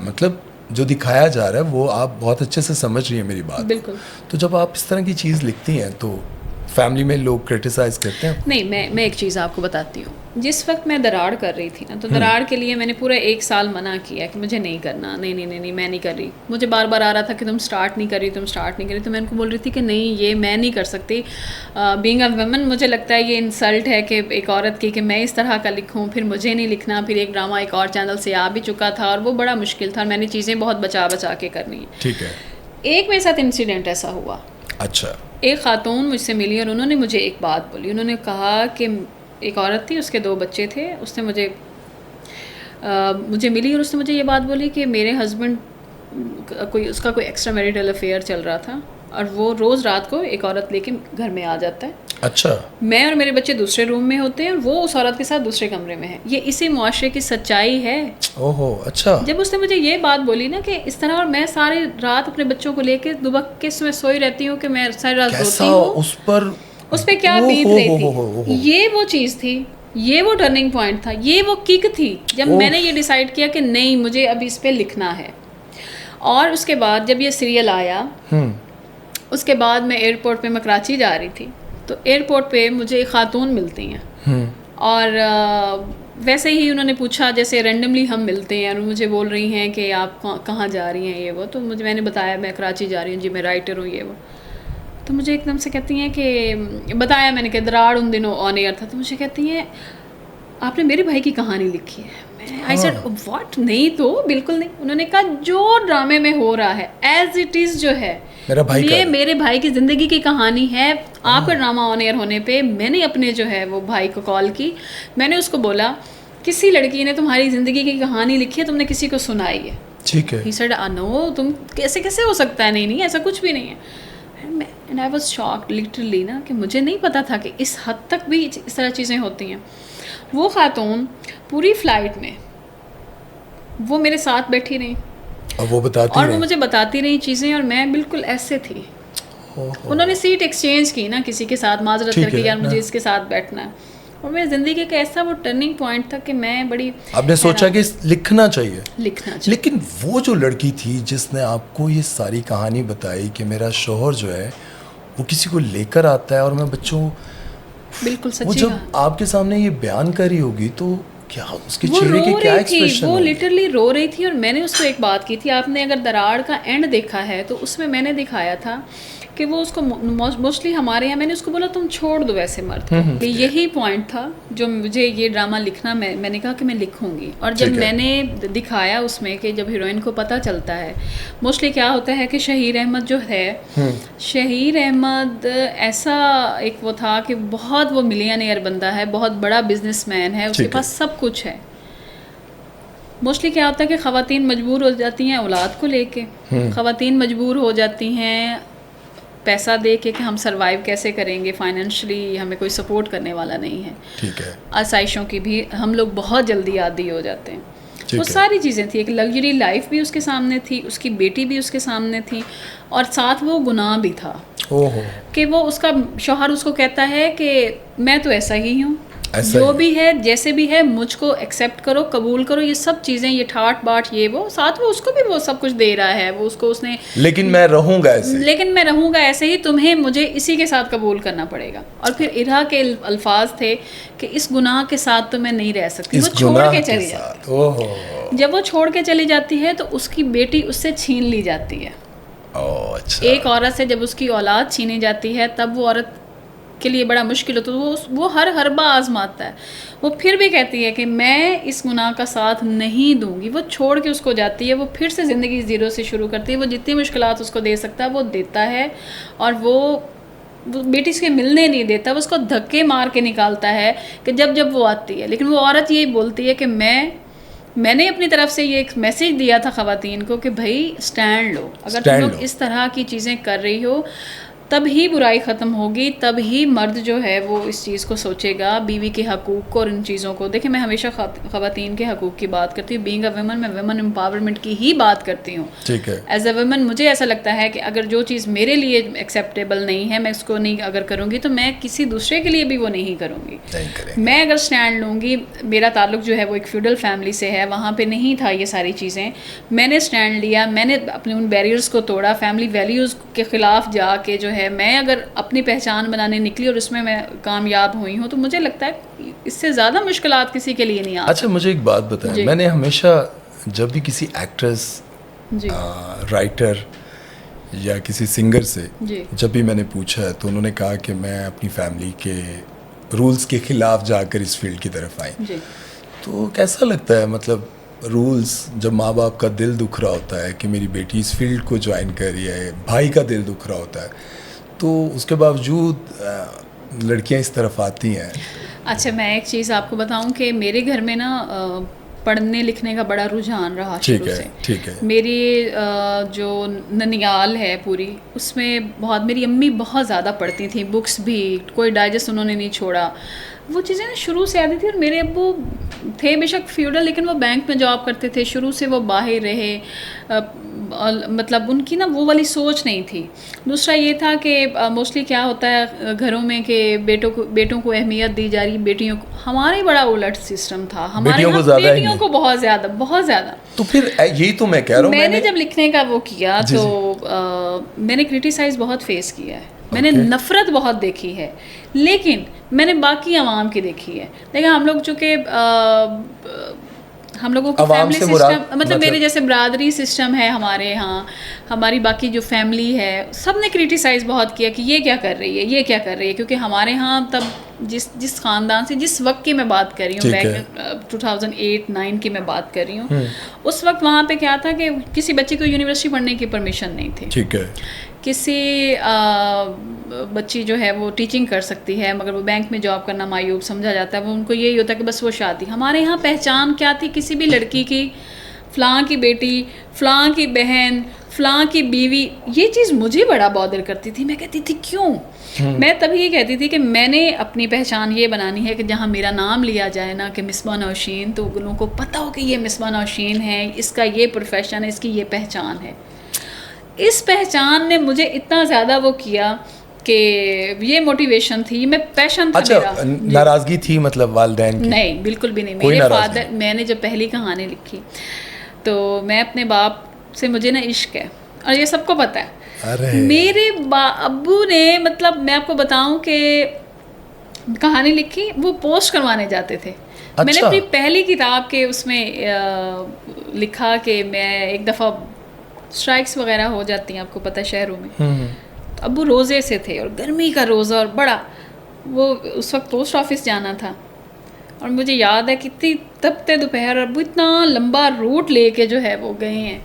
मतलब जो दिखाया जा रहा है वो आप बहुत अच्छे से समझ रही है मेरी बात। बिल्कुल। तो जब आप इस तरह की चीज़ लिखती हैं तो फैमिली में लोग क्रिटिसाइज करते हैं? नहीं, मैं एक चीज़ आपको बताती हूँ। जिस वक्त मैं दरार कर रही थी ना, तो दरार के लिए मैंने पूरा 1 साल मना किया कि मुझे नहीं करना, नहीं मैं नहीं कर रही। मुझे बार बार आ रहा था कि तुम स्टार्ट नहीं कर रही। तो मैं उनको बोल रही थी कि नहीं, ये मैं नहीं कर सकती। बीइंग अ वुमन मुझे लगता है ये इंसल्ट है कि एक औरत की, कि मैं इस तरह का लिखूँ, फिर मुझे नहीं लिखना। फिर एक ड्रामा एक और चैनल से आ भी चुका था और वो बड़ा मुश्किल था। मैंने चीज़ें बहुत बचा के करनी है। ठीक है। एक मेरे साथ इंसिडेंट ऐसा हुआ। अच्छा। एक खातून मुझसे मिली और उन्होंने मुझे एक बात बोली। उन्होंने कहा कि एक औरत थी, उसके 2 बच्चे थे। उसने मुझे मिली और उसने मुझे ये बात बोली कि मेरे हस्बैंड उसका कोई एक्स्ट्रा मैरिटल अफेयर चल रहा था और वो रोज़ रात को एक औरत लेके घर में आ जाता है। अच्छा। मैं और मेरे बच्चे दूसरे रूम में होते हैं और वो उस औरत के साथ दूसरे कमरे में है। ये इसी मुआशरे की सच्चाई है। ओहो, अच्छा। जब उसने मुझे ये बात बोली ना कि इस तरह, और मैं सारी रात अपने बच्चों को लेके दुबक के इसमें सोई रहती हूँ कि मैं सारी रात रोती हूँ। उस पर क्या बीत रही थी, ये वो चीज़ थी, ये वो टर्निंग पॉइंट था, ये वो किक थी जब मैंने ये डिसाइड किया कि नहीं, मुझे अब इस पे लिखना है। और उसके बाद जब ये सीरियल आया, उसके बाद मैं एयरपोर्ट पे, मैं कराची जा रही थी, तो एयरपोर्ट पे मुझे एक खातून मिलती हैं और वैसे ही उन्होंने पूछा, जैसे रेंडमली हम मिलते हैं, और मुझे बोल रही हैं कि आप कहाँ जा रही हैं, ये वो। तो मैंने बताया मैं कराची जा रही हूँ जी, मैं राइटर हूँ, ये वो। तो मुझे एकदम से कहती हैं कि बताया मैंने कि दरार उन दिनों ऑन एयर था। तो मुझे कहती हैं आपने मेरे भाई की कहानी लिखी है। I said what? नहीं तो बिल्कुल नहीं। उन्होंने कहा जो ड्रामे में हो रहा है एज इट इज़ जो है, ये मेरे भाई की ज़िंदगी की कहानी है। आपका ड्रामा ऑन एयर होने पे मैंने अपने जो है वो भाई को कॉल की। मैंने उसको बोला किसी लड़की ने तुम्हारी ज़िंदगी की कहानी लिखी है, तुमने किसी को सुनाई है? ठीक है। ही सेड नो, तुम कैसे हो सकता है? नहीं ऐसा कुछ भी नहीं है। And I was shocked literally ना, कि मुझे नहीं पता था कि इस हद तक भी इस तरह चीज़ें होती हैं। वो खातून पूरी फ़्लाइट में वो मेरे साथ बैठी रही, और वो बताती और वो रही? मुझे बताती रही चीज़ें और मैं बिल्कुल ऐसे थी। उन्होंने सीट एक्सचेंज की ना किसी के साथ, माजरत ठीक करके है, यार मुझे हाँ। इसके साथ बैठना है। और मेरी ज़िंदगी का ऐसा वो टर्निंग पॉइंट था कि मैं बड़ी आपने सोचा कि लिखना चाहिए, लिखना चाहिए। लेकिन वो जो लड़की थी जिसने आपको ये सारी कहानी बताई कि मेरा शौहर जो है वो किसी को लेकर आता है और मैं बच्चों, बिल्कुल वो सच्ची जब कहा। आपके सामने ये बयान करी होगी तो क्या उसके वो चेहरे रो के क्या रही थी, एक्सप्रेशन वो होंगे? लिटरली रो रही थी। और मैंने उसको एक बात की थी, आपने अगर दराड़ का एंड देखा है तो उसमें मैंने दिखाया था कि वो उसको मोस्टली हमारे यहाँ, मैंने उसको बोला तुम छोड़ दो ऐसे मर्द को। कि यही पॉइंट था जो मुझे ये ड्रामा लिखना, मैंने कहा कि मैं लिखूंगी। और जब ठीक है। मैंने दिखाया उसमें कि जब हीरोइन को पता चलता है, मोस्टली क्या होता है कि शहीर अहमद जो है, शहीर अहमद ऐसा एक वो था कि बहुत वो मिलियनेयर बंदा है, बहुत बड़ा बिजनेसमैन है, उसके ठीक है। पास सब कुछ है। मोस्टली क्या होता है कि ख़वातीन मजबूर हो जाती हैं औलाद को लेके, ख़वातीन मजबूर हो जाती हैं पैसा दे के कि हम सरवाइव कैसे करेंगे, फाइनेंशियली हमें कोई सपोर्ट करने वाला नहीं है। ठीक है, आसाइशों की भी हम लोग बहुत जल्दी आदी हो जाते हैं। ठीक वो है। सारी चीज़ें थी, एक लग्जरी लाइफ भी उसके सामने थी, उसकी बेटी भी उसके सामने थी, और साथ वो गुनाह भी था ओहो, कि वो उसका शौहर उसको कहता है कि मैं तो ऐसा ही हूँ, ऐसा जो ही। भी है जैसे भी है मुझको एक्सेप्ट करो, कबूल करो, ये सब चीज़ें, ये ठाट बाट ये वो, साथ वो उसको भी वो सब कुछ दे रहा है, वो उसको उसने, लेकिन मैं रहूंगा ऐसे। लेकिन मैं रहूँगा ऐसे ही, तुम्हें मुझे इसी के साथ कबूल करना पड़ेगा। और फिर इरहा के अल्फाज थे कि इस गुनाह के साथ तो मैं नहीं रह सकती। इस वो छोड़ गुनाह के के चली जाती साथ, ओहो, है। जब वो छोड़ के चली जाती है तो उसकी बेटी उससे छीन ली जाती है। ओ अच्छा। एक औरत से जब उसकी औलाद छीनी जाती है तब वो औरत के लिए बड़ा मुश्किल होता है, तो वो हर हरबा आजमाता है। वो फिर भी कहती है कि मैं इस गुनाह का साथ नहीं दूंगी। वो छोड़ के उसको जाती है, वो फिर से ज़िंदगी ज़ीरो से शुरू करती है। वो जितनी मुश्किलात उसको दे सकता है वो देता है, और वो बेटी से मिलने नहीं देता, वो उसको धक्के मार के निकालता है कि जब जब वो आती है। लेकिन वो औरत यही बोलती है कि मैंने अपनी तरफ से ये एक मैसेज दिया था ख़वातीन को कि भाई स्टैंड लो, अगर तुम स्टैंड लोग लो। इस तरह की चीज़ें कर रही हो तब ही बुराई ख़त्म होगी, तब ही मर्द जो है वो इस चीज़ को सोचेगा, बीवी के हकूक़ को और इन चीज़ों को। देखिए मैं हमेशा ख़वातीन के हकूक़ की बात करती हूँ, बीइंग अ वुमन मैं वुमन एम्पावरमेंट की ही बात करती हूँ। ठीक है। एज अ वुमन मुझे ऐसा लगता है कि अगर जो चीज़ मेरे लिए एक्सेप्टेबल नहीं है, मैं उसको नहीं अगर करूँगी तो मैं किसी दूसरे के लिए भी वो नहीं करूँगी। नहीं करेंगे। मैं अगर स्टैंड लूँगी, मेरा ताल्लुक जो है वो एक फ्यूडल फैमिली से है, वहाँ पे नहीं था ये सारी चीज़ें। मैंने स्टैंड लिया, मैंने अपने उन बैरियर्स को तोड़ा, फैमिली वैल्यूज़ के ख़िलाफ़ जाके जो है मैं अगर अपनी पहचान बनाने निकली और उसमें मैं कामयाब हुई हूँ, तो मुझे लगता है इससे ज़्यादा मुश्किलात किसी के लिए नहीं आ अच्छा मुझे एक बात बताएं, जी। मैंने हमेशा जब भी किसी एक्ट्रेस, जी राइटर या किसी सिंगर से जी जब भी मैंने पूछा है तो उन्होंने कहा कि मैं अपनी फैमिली के रूल्स के खिलाफ जाकर इस फील्ड की तरफ आई। जी। तो कैसा लगता है, मतलब रूल्स, जब माँ बाप का दिल दुख रहा होता है कि मेरी बेटी इस फील्ड को ज्वाइन कर रही है, भाई का दिल दुख रहा होता है, तो उसके बावजूद लड़कियां इस तरफ आती हैं। अच्छा मैं एक चीज़ आपको बताऊं कि मेरे घर में ना पढ़ने लिखने का बड़ा रुझान रहा शुरू से। ठीक है। मेरी जो ननियाल है पूरी, उसमें बहुत, मेरी अम्मी बहुत ज़्यादा पढ़ती थी, बुक्स भी, कोई डाइजेस्ट उन्होंने नहीं छोड़ा। वो चीज़ें ना शुरू से आती थी। और मेरे अब्बू थे बेशक फ्यूडल, लेकिन वो बैंक में जॉब करते थे, शुरू से वो बाहर रहे, मतलब उनकी ना वो वाली सोच नहीं थी। दूसरा ये था कि मोस्टली क्या होता है घरों में कि बेटों को अहमियत दी जा रही, बेटियों को, हमारे बड़ा उलट सिस्टम था। हमारे यहाँ बेटियों को बहुत ज़्यादा। तो फिर यही तो मैं कह रहा हूँ, मैंने जब लिखने का वो किया तो मैंने क्रिटिसाइज बहुत फेस किया है, मैंने नफ़रत बहुत देखी है, लेकिन मैंने बाकी आवाम की देखी है। देखिए हम लोग चूँकि हम लोगों का फैमिली सिस्टम, मतलब मेरे जैसे बरादरी सिस्टम है हमारे यहाँ, हमारी बाकी जो फैमिली है सब ने क्रिटिसाइज़ बहुत किया कि ये क्या कर रही है, ये क्या कर रही है। क्योंकि हमारे यहाँ तब जिस ख़ानदान से, जिस वक्त की मैं बात कर रही हूँ, बैक 2008-9 की मैं बात कर रही हूँ, उस वक्त वहाँ पे क्या था कि किसी बच्चे को यूनिवर्सिटी पढ़ने की परमिशन नहीं थी। ठीक है। किसी बच्ची जो है वो टीचिंग कर सकती है, मगर वो बैंक में जॉब करना मायूब समझा जाता है। वो उनको यही होता है कि बस वो शादी। हमारे यहाँ पहचान क्या थी किसी भी लड़की की? फ़लाँ की बेटी, फ़लाँ की बहन, फलां की बीवी, ये चीज़ मुझे बड़ा बॉदर करती थी। मैं कहती थी क्यों? मैं तभी ये कहती थी कि मैंने अपनी पहचान ये बनानी है कि जहाँ मेरा नाम लिया जाए ना कि मिसबा नौशीन, तो लोगों को पता हो कि ये मिसबा नौशीन है, इसका ये प्रोफेशन है, इसकी ये पहचान है। इस पहचान ने मुझे इतना ज़्यादा वो किया कि ये मोटिवेशन थी, मैं पैशन था मेरा। नाराज़गी थी मतलब वालिदैन की? नहीं, बिल्कुल भी नहीं। मेरे फादर, मैंने जब पहली कहानी लिखी तो मैं अपने बाप से, मुझे ना इश्क है और ये सबको पता है। अरे मेरे अब्बू ने, मतलब मैं आपको बताऊं कि कहानी लिखी, वो पोस्ट करवाने जाते थे। अच्छा। मैंने अपनी पहली किताब के उसमें लिखा कि मैं एक दफ़ा, स्ट्राइक्स वगैरह हो जाती हैं आपको पता है शहरों में, तो अब्बू रोज़े से थे और गर्मी का रोज़ा और बड़ा, वो उस वक्त पोस्ट ऑफिस जाना था और मुझे याद है कितनी तपते दोपहर, अब्बू इतना लंबा रूट लेके जो है वो गए हैं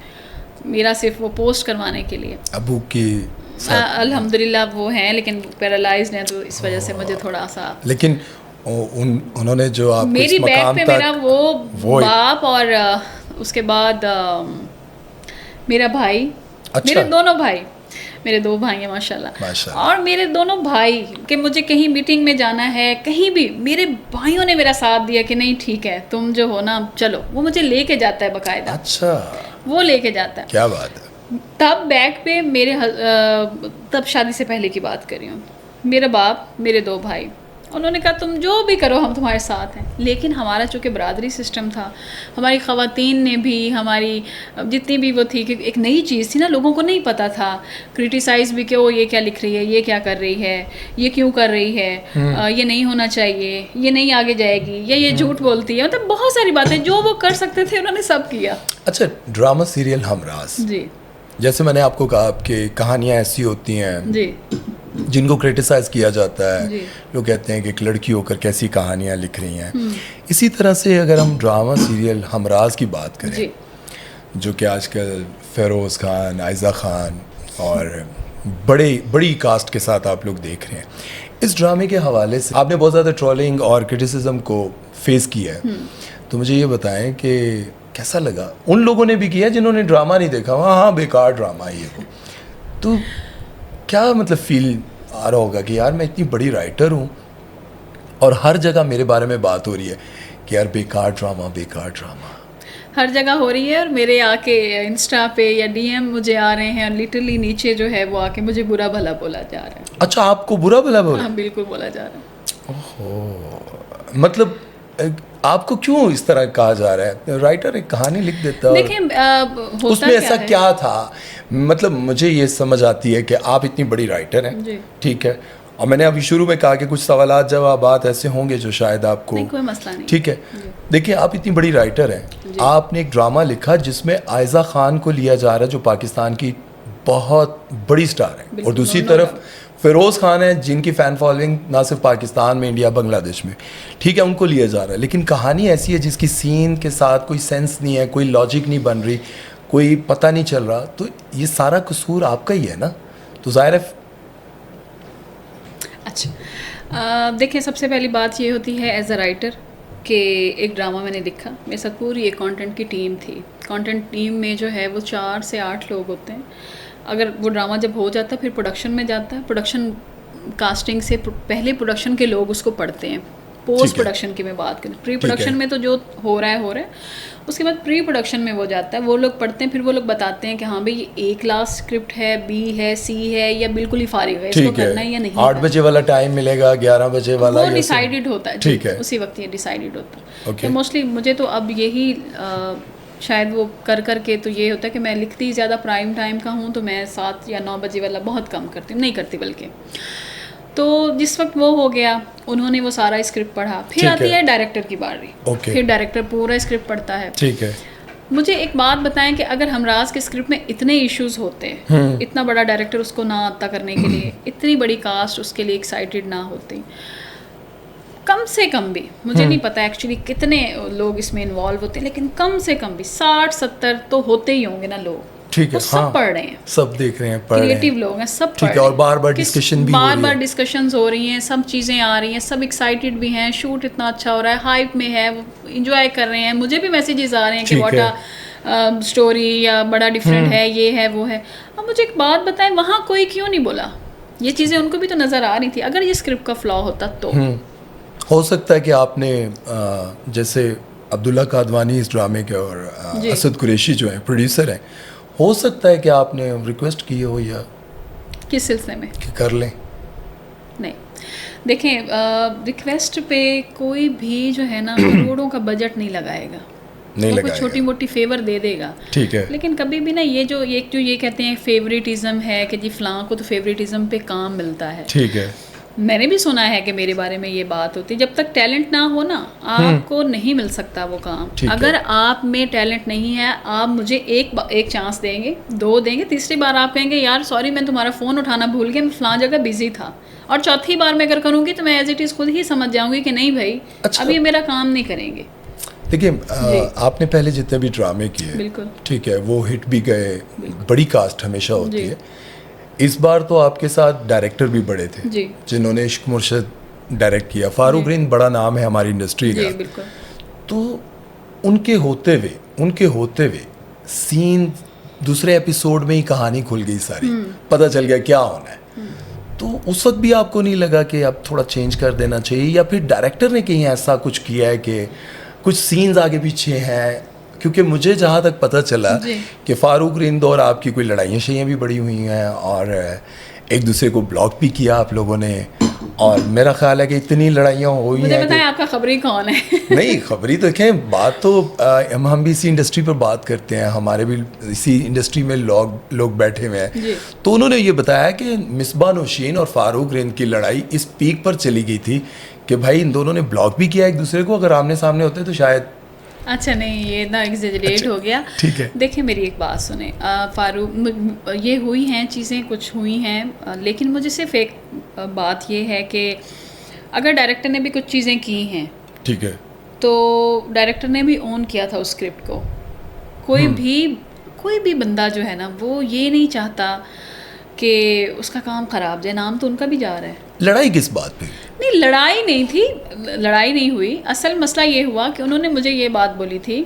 मेरा सिर्फ वो पोस्ट करवाने के लिए। अब्बू की अल्हम्दुलिल्लाह वो हैं, लेकिन पैरालाइज्ड हैं, तो इस वजह से मुझे थोड़ा सा, लेकिन उन्होंने जो आप मेरी बैक पे मेरा वो बाप और उसके बाद मेरा भाई। अच्छा। मेरे दोनों भाई, मेरे 2 भाई हैं माशाल्लाह। और मेरे दोनों भाई कि मुझे कहीं मीटिंग में जाना है, कहीं भी, मेरे भाइयों ने मेरा साथ दिया कि नहीं ठीक है तुम जो हो ना चलो। वो मुझे लेके जाता है बाकायदा। अच्छा, वो लेके जाता है। क्या बात है। तब बैक पे मेरे तब शादी से पहले की बात कर रही हूँ, मेरा बाप, मेरे 2 भाई, उन्होंने कहा तुम जो भी करो हम तुम्हारे साथ हैं। लेकिन हमारा चूँकि बरादरी सिस्टम था, हमारी ख़वातीन ने भी, हमारी जितनी भी वो थी कि एक नई चीज़ थी ना, लोगों को नहीं पता था, क्रिटिसाइज़ भी कि वो ये क्या लिख रही है, ये क्या कर रही है, ये क्यों कर रही है, ये नहीं होना चाहिए, ये नहीं आगे जाएगी, या ये झूठ बोलती है, मतलब बहुत सारी बातें जो वो कर सकते थे उन्होंने सब किया। अच्छा, ड्रामा सीरियल हमराज जी, जैसे मैंने आपको कहा कि कहानियाँ ऐसी होती हैं जी जिनको क्रिटिसाइज़ किया जाता है, लोग कहते हैं कि एक लड़की होकर कैसी कहानियाँ लिख रही हैं। इसी तरह से अगर हम ड्रामा सीरियल हमराज की बात करें, जो कि आजकल फेरोज़ खान, आयज़ा खान और बड़ी कास्ट के साथ आप लोग देख रहे हैं, इस ड्रामे के हवाले से आपने बहुत ज़्यादा ट्रोलिंग और क्रिटिसिज्म को फेस किया है, तो मुझे ये बताएं कि कैसा लगा? उन लोगों ने भी किया जिन्होंने ड्रामा नहीं देखा, हाँ बेकार ड्रामा है ये वो, तो क्या मतलब फील आ रहा होगा कि यार मैं इतनी बड़ी राइटर हूँ और हर जगह मेरे बारे में बात हो रही है कि यार बेकार ड्रामा हर जगह हो रही है। और मेरे आके इंस्टा पे या डीएम मुझे आ रहे हैं, और लिटरली नीचे जो है वो आके मुझे बुरा भला बोला जा रहा है। अच्छा, आपको बुरा भला बोला? हाँ बिल्कुल बोला जा रहा है। ओहो, मतलब आपको क्यों इस तरह कहा जा रहा है? राइटर एक कहानी लिख देता है, देखिए उसमें ऐसा क्या था? मतलब मुझे ये समझ आती है कि आप इतनी बड़ी राइटर हैं, ठीक है, और मैंने अभी शुरू में कहा कि कुछ सवालात जवाबात ऐसे होंगे जो शायद आपको, नहीं, कोई मसला नहीं, ठीक है। देखिए, आप इतनी बड़ी राइटर हैं, आपने एक ड्रामा लिखा जिसमें आयज़ा खान को लिया जा रहा है जो पाकिस्तान की बहुत बड़ी स्टार है, और दूसरी तरफ फेरोज़ खान है जिनकी फ़ैन फॉलोइंग ना सिर्फ पाकिस्तान में, इंडिया, बांग्लादेश में, ठीक है, उनको लिया जा रहा है। लेकिन कहानी ऐसी है जिसकी सीन के साथ कोई सेंस नहीं है, कोई लॉजिक नहीं बन रही, कोई पता नहीं चल रहा, तो ये सारा कसूर आपका ही है ना? तो ज़ाहिर है। अच्छा, देखिए सबसे पहली बात ये होती है एज अ राइटर कि एक ड्रामा मैंने लिखा, मेरे साथ पूरी एक कंटेंट की टीम थी। कंटेंट टीम में जो है वो 4 से 8 लोग होते हैं। अगर वो ड्रामा जब हो जाता है फिर प्रोडक्शन में जाता है, प्रोडक्शन कास्टिंग से पहले प्रोडक्शन के लोग उसको पढ़ते हैं, पोस्ट प्रोडक्शन की मैं बात करूँ, प्री प्रोडक्शन में तो जो हो रहा है, उसके बाद प्री प्रोडक्शन में वो जाता है, वो लोग पढ़ते हैं, फिर वो लोग बताते हैं कि हाँ भाई ये A क्लास स्क्रिप्ट है, B है, C है, या बिल्कुल ही फारिग है, इसको करना है या नहीं। 8 बजे वाला टाइम मिलेगा, 11 बजे वाला, वो डिसाइडेड होता है, ठीक है, उसी वक्त ये डिसाइडेड होता है। मोस्टली मुझे तो अब यही शायद वो कर के तो ये होता है कि मैं लिखती ज़्यादा प्राइम टाइम का हूँ, तो मैं 7 या 9 बजे वाला बहुत कम करती हूँ, नहीं करती बल्कि। तो जिस वक्त वो हो गया, उन्होंने वो सारा स्क्रिप्ट पढ़ा, फिर आती है डायरेक्टर की बारी, फिर डायरेक्टर पूरा स्क्रिप्ट पढ़ता है, ठीक है। मुझे एक बात बताएं कि अगर हमराज के स्क्रिप्ट में इतने इश्यूज होते हैं, इतना बड़ा डायरेक्टर उसको ना आता करने के लिए, इतनी बड़ी कास्ट उसके लिए एक्साइटेड ना होती, कम से कम भी, मुझे नहीं पता एक्चुअली कितने लोग इसमें इन्वॉल्व होते हैं, लेकिन कम से कम भी 60-70 तो होते ही होंगे ना लोग, ठीक है, सब पढ़ रहे हैं, सब देख रहे हैं, क्रिएटिव लोग हैं, सब पढ़ रहे हैं, और बार-बार डिस्कशन भी बार-बार डिस्कशंस हो रही हैं, सब चीज़ें आ रही हैं, सब एक्साइटेड भी हैं, शूट इतना अच्छा हो रहा है, हाइप में है, वो एंजॉय कर रहे हैं, मुझे भी मैसेजेस आ रहे हैं कि व्हाट स्टोरी या बड़ा डिफरेंट है, ये है वो है। अब मुझे एक बात बताएं, वहाँ कोई क्यों नहीं बोला? ये चीज़ें उनको भी तो नज़र आ रही थी। अगर ये स्क्रिप्ट का फ्लॉ होता तो हो सकता है कि आपने जैसे अब्दुल्ला कादवानी इस ड्रामे के और असद कुरैशी जो हैं प्रोड्यूसर हैं, हो सकता है कि आपने रिक्वेस्ट की हो या किस सिलसिले में कि कर लें? नहीं, देखें, रिक्वेस्ट पे कोई भी जो है ना करोड़ों का बजट नहीं लगाएगा, नहीं वो लगाएगा, कुछ छोटी मोटी फेवर दे देगा, ठीक है। लेकिन कभी भी ना ये जो ये कहते हैं फेवरेटिज्म है कि जी फलां को तो फेवरेटिज्म पे काम मिलता है। ठीक है, मैंने भी सुना है कि मेरे बारे में ये बात होती है। जब तक टैलेंट ना हो ना, आपको नहीं मिल सकता वो काम। अगर आप में टैलेंट नहीं है, आप मुझे एक चांस देंगे, 2 देंगे, तीसरी बार आप कहेंगे यार सॉरी मैं तुम्हारा फ़ोन उठाना भूल गया, मैं फलां जगह बिजी था, और चौथी बार मैं अगर करूँगी तो मैं एज इट इज़ खुद ही समझ जाऊँगी कि नहीं भाई, अच्छा। अब ये मेरा काम नहीं करेंगे। देखिए, आपने पहले जितने भी ड्रामे किए, बिल्कुल ठीक है, वो हिट भी गए, बड़ी कास्ट हमेशा होती है। इस बार तो आपके साथ डायरेक्टर भी बड़े थे जी, जिन्होंने इश्क मुर्शद डायरेक्ट किया। फारूक रिंद बड़ा नाम है हमारी इंडस्ट्री का, बिल्कुल। तो उनके होते हुए सीन दूसरे एपिसोड में ही कहानी खुल गई सारी, पता चल गया क्या होना है। तो उस वक्त भी आपको नहीं लगा कि अब थोड़ा चेंज कर देना चाहिए, या फिर डायरेक्टर ने कहीं ऐसा कुछ किया है कि कुछ सीन्स आगे पीछे हैं? क्योंकि मुझे जहाँ तक पता चला कि फारूक रिंद और आपकी कोई लड़ाइयाँ शाइयाँ भी बड़ी हुई हैं और एक दूसरे को ब्लॉक भी किया आप लोगों ने, और मेरा ख्याल है कि इतनी लड़ाइयाँ हुई हैं। मुझे बताएं आपका खबरी कौन है? नहीं, खबरी तो देखें, बात तो हम भी इसी इंडस्ट्री पर बात करते हैं, हमारे भी इसी इंडस्ट्री में लोग बैठे हुए हैं। तो उन्होंने ये बताया कि मिसबा नौशीन और फारूक रिंद की लड़ाई इस पीक पर चली गई थी कि भाई इन दोनों ने ब्लॉक भी किया एक दूसरे को, अगर आमने सामने होते तो शायद। अच्छा नहीं, ये ना एग्जेजरेट हो गया। ठीक है, देखिए मेरी एक बात सुने, फारूक, ये हुई हैं चीज़ें, कुछ हुई हैं, लेकिन मुझे सिर्फ एक बात ये है कि अगर डायरेक्टर ने भी कुछ चीज़ें की हैं, ठीक है, तो डायरेक्टर ने भी ओन किया था उस स्क्रिप्ट को। कोई भी बंदा जो है ना, वो ये नहीं चाहता कि उसका काम ख़राब जाए, नाम तो उनका भी जा रहा है। लड़ाई किस बात पे? नहीं, लड़ाई नहीं थी, लड़ाई नहीं हुई। असल मसला ये हुआ कि उन्होंने मुझे ये बात बोली थी